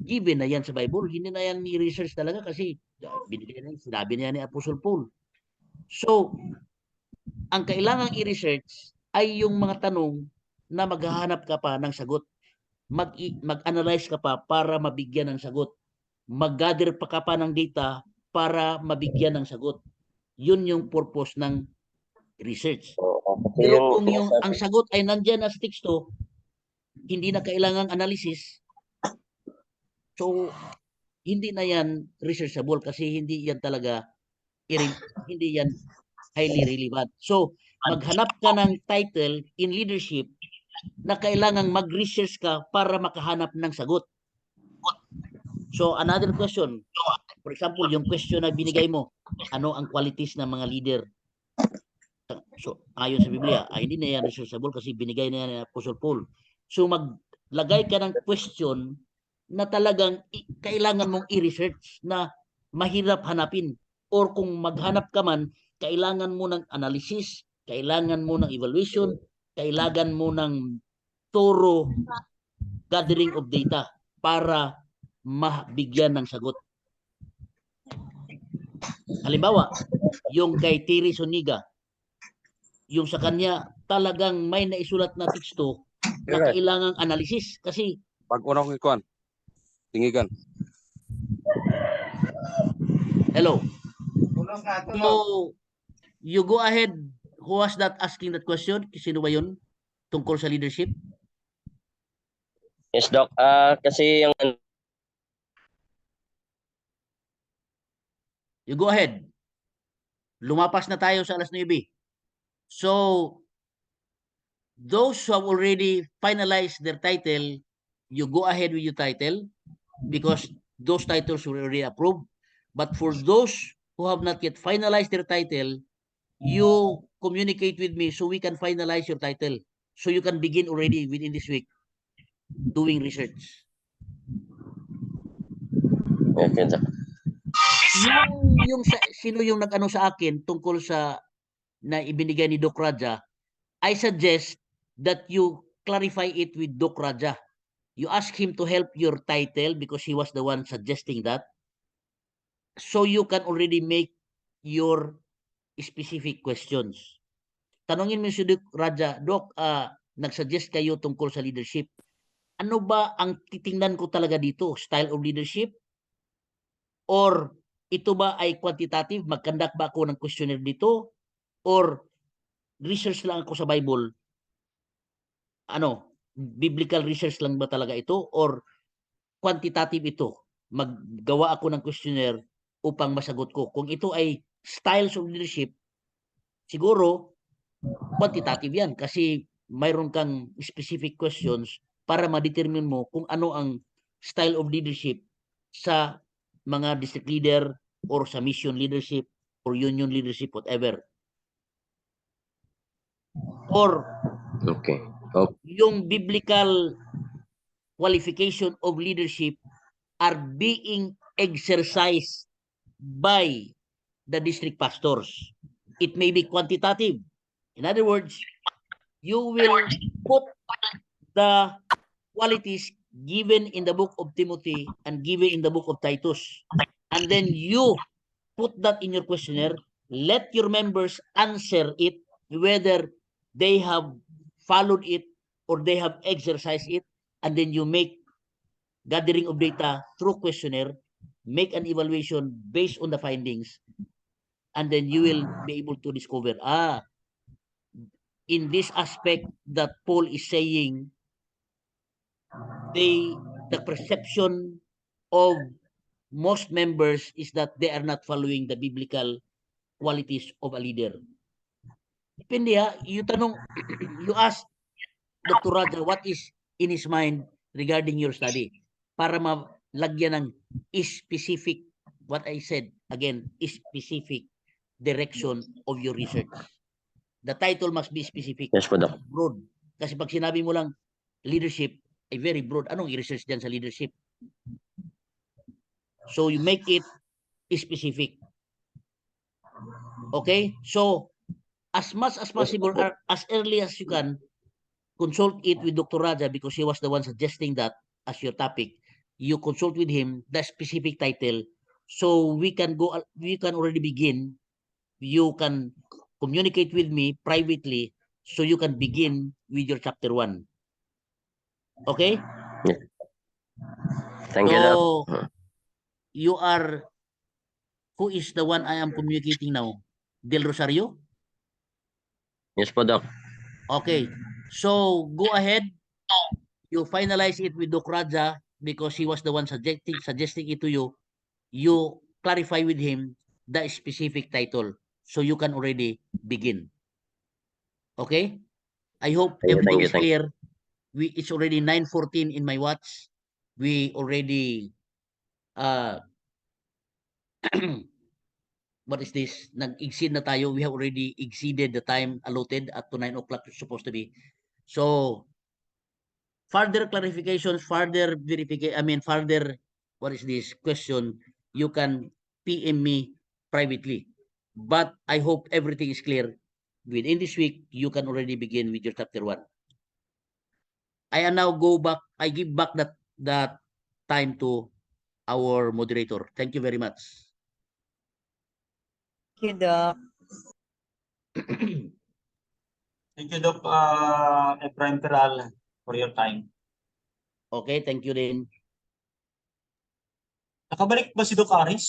Given na yan sa Bible, hindi na yan ni-research talaga kasi sinabi na yan ni Apostle Paul. So, ang kailangang i-research ay yung mga tanong na maghahanap ka pa ng sagot. Mag-analyze ka pa para mabigyan ng sagot. mag-gather pa ka pa ng data para mabigyan ng sagot. Yun yung purpose ng research. Kasi Pero yung kung yung sinasabi, ang sagot ay nandyan na sa teksto, hindi na kailangang analysis, so hindi na yan researchable kasi hindi yan talaga hindi yan highly relevant. So maghanap ka ng title in leadership na kailangang mag-research ka para makahanap ng sagot. So another question, for example, yung question na binigay mo, ano ang qualities ng mga leader? So ayon sa Biblia, hindi na yan researchable kasi binigay na yan ni Apostle Paul. So maglagay ka ng question na talagang kailangan mong i-research na mahirap hanapin. Or kung maghanap ka man, kailangan mo ng analysis, kailangan mo ng evaluation, kailangan mo ng thorough gathering of data para mabigyan ng sagot. Halimbawa, yung kay Thierry Soniga, yung sa kanya talagang may naisulat na teksto na kailangang analysis kasi pag unang ikuan tingigan. Hello. So you go ahead. Who was that asking that question? Sino ba yun? Tungkol sa leadership? yes, Doc. Kasi yung You go ahead. Lumapas na tayo sa alas 9. So those who have already finalized their title, you go ahead with your title because those titles were already approved. But for those who have not yet finalized their title, you communicate with me so we can finalize your title. So you can begin already within this week doing research. okay, Doc. Sino yung nag-ano sa akin tungkol sa na ibinigay ni Doc Raja, I suggest that you clarify it with Doc Raja. You ask him to help your title because he was the one suggesting that. So you can already make your specific questions. Tanungin mo si Doc Raja, Doc, nagsuggest kayo tungkol sa leadership. Ano ba ang titingnan ko talaga dito? Style of leadership? Or ito ba ay quantitative? Mag-conduct ba ako ng questionnaire dito? Or research lang ako sa Bible? Biblical research lang ba talaga ito? Or quantitative ito? Maggawa ako ng questionnaire upang masagot ko. Kung ito ay styles of leadership, siguro quantitative yan kasi mayroon kang specific questions para ma-determine mo kung ano ang style of leadership sa mga district leader or sa mission leadership or union leadership, whatever. Or Okay. yung biblical qualification of leadership are being exercised by the district pastors. It may be quantitative. In other words, you will put the qualities given in the book of Timothy and given in the book of Titus. And then you put that in your questionnaire. Let your members answer it, whether they have followed it or they have exercised it. And then you make gathering of data through questionnaire, make an evaluation based on the findings, and then you will be able to discover, in this aspect that Paul is saying, the perception of most members is that they are not following the biblical qualities of a leader. Depende you tanong, you ask Dr. Raja what is in his mind regarding your study para malagyan ng specific, what I said, again, specific direction of your research. The title must be specific. Yes, po, Doc. Broad. Kasi pag sinabi mo lang leadership, ay very broad. Anong i-research dyan sa leadership? So you make it specific. Okay? So as much as possible, as early as you can, consult it with Dr. Raja because he was the one suggesting that as your topic. You consult with him the specific title so we can already begin. You can communicate with me privately so you can begin with your chapter 1. Okay? Thank you, Doc. you are, who is the one I am communicating now? Del Rosario? Yes po, Doc. Okay. So go ahead. You finalize it with Doc Raja because he was the one suggesting it to you. You clarify with him the specific title so you can already begin. Okay? I hope Thank you, everything thank you, is clear. It's already 9:14 in my watch. We already what is this? Nag-exceed na tayo. We have already exceeded the time allotted at to 9 o'clock it's supposed to be. So further clarifications, further verification, further, what is this question, you can PM me privately. But I hope everything is clear. Within this week, you can already begin with your chapter 1. I now go back, I give back that time to our moderator. Thank you very much. Thank you, Doc. Thank you, Doc Ephraim Perral, for your time. Okay, thank you din. Nakabalik ba si Doc Aris?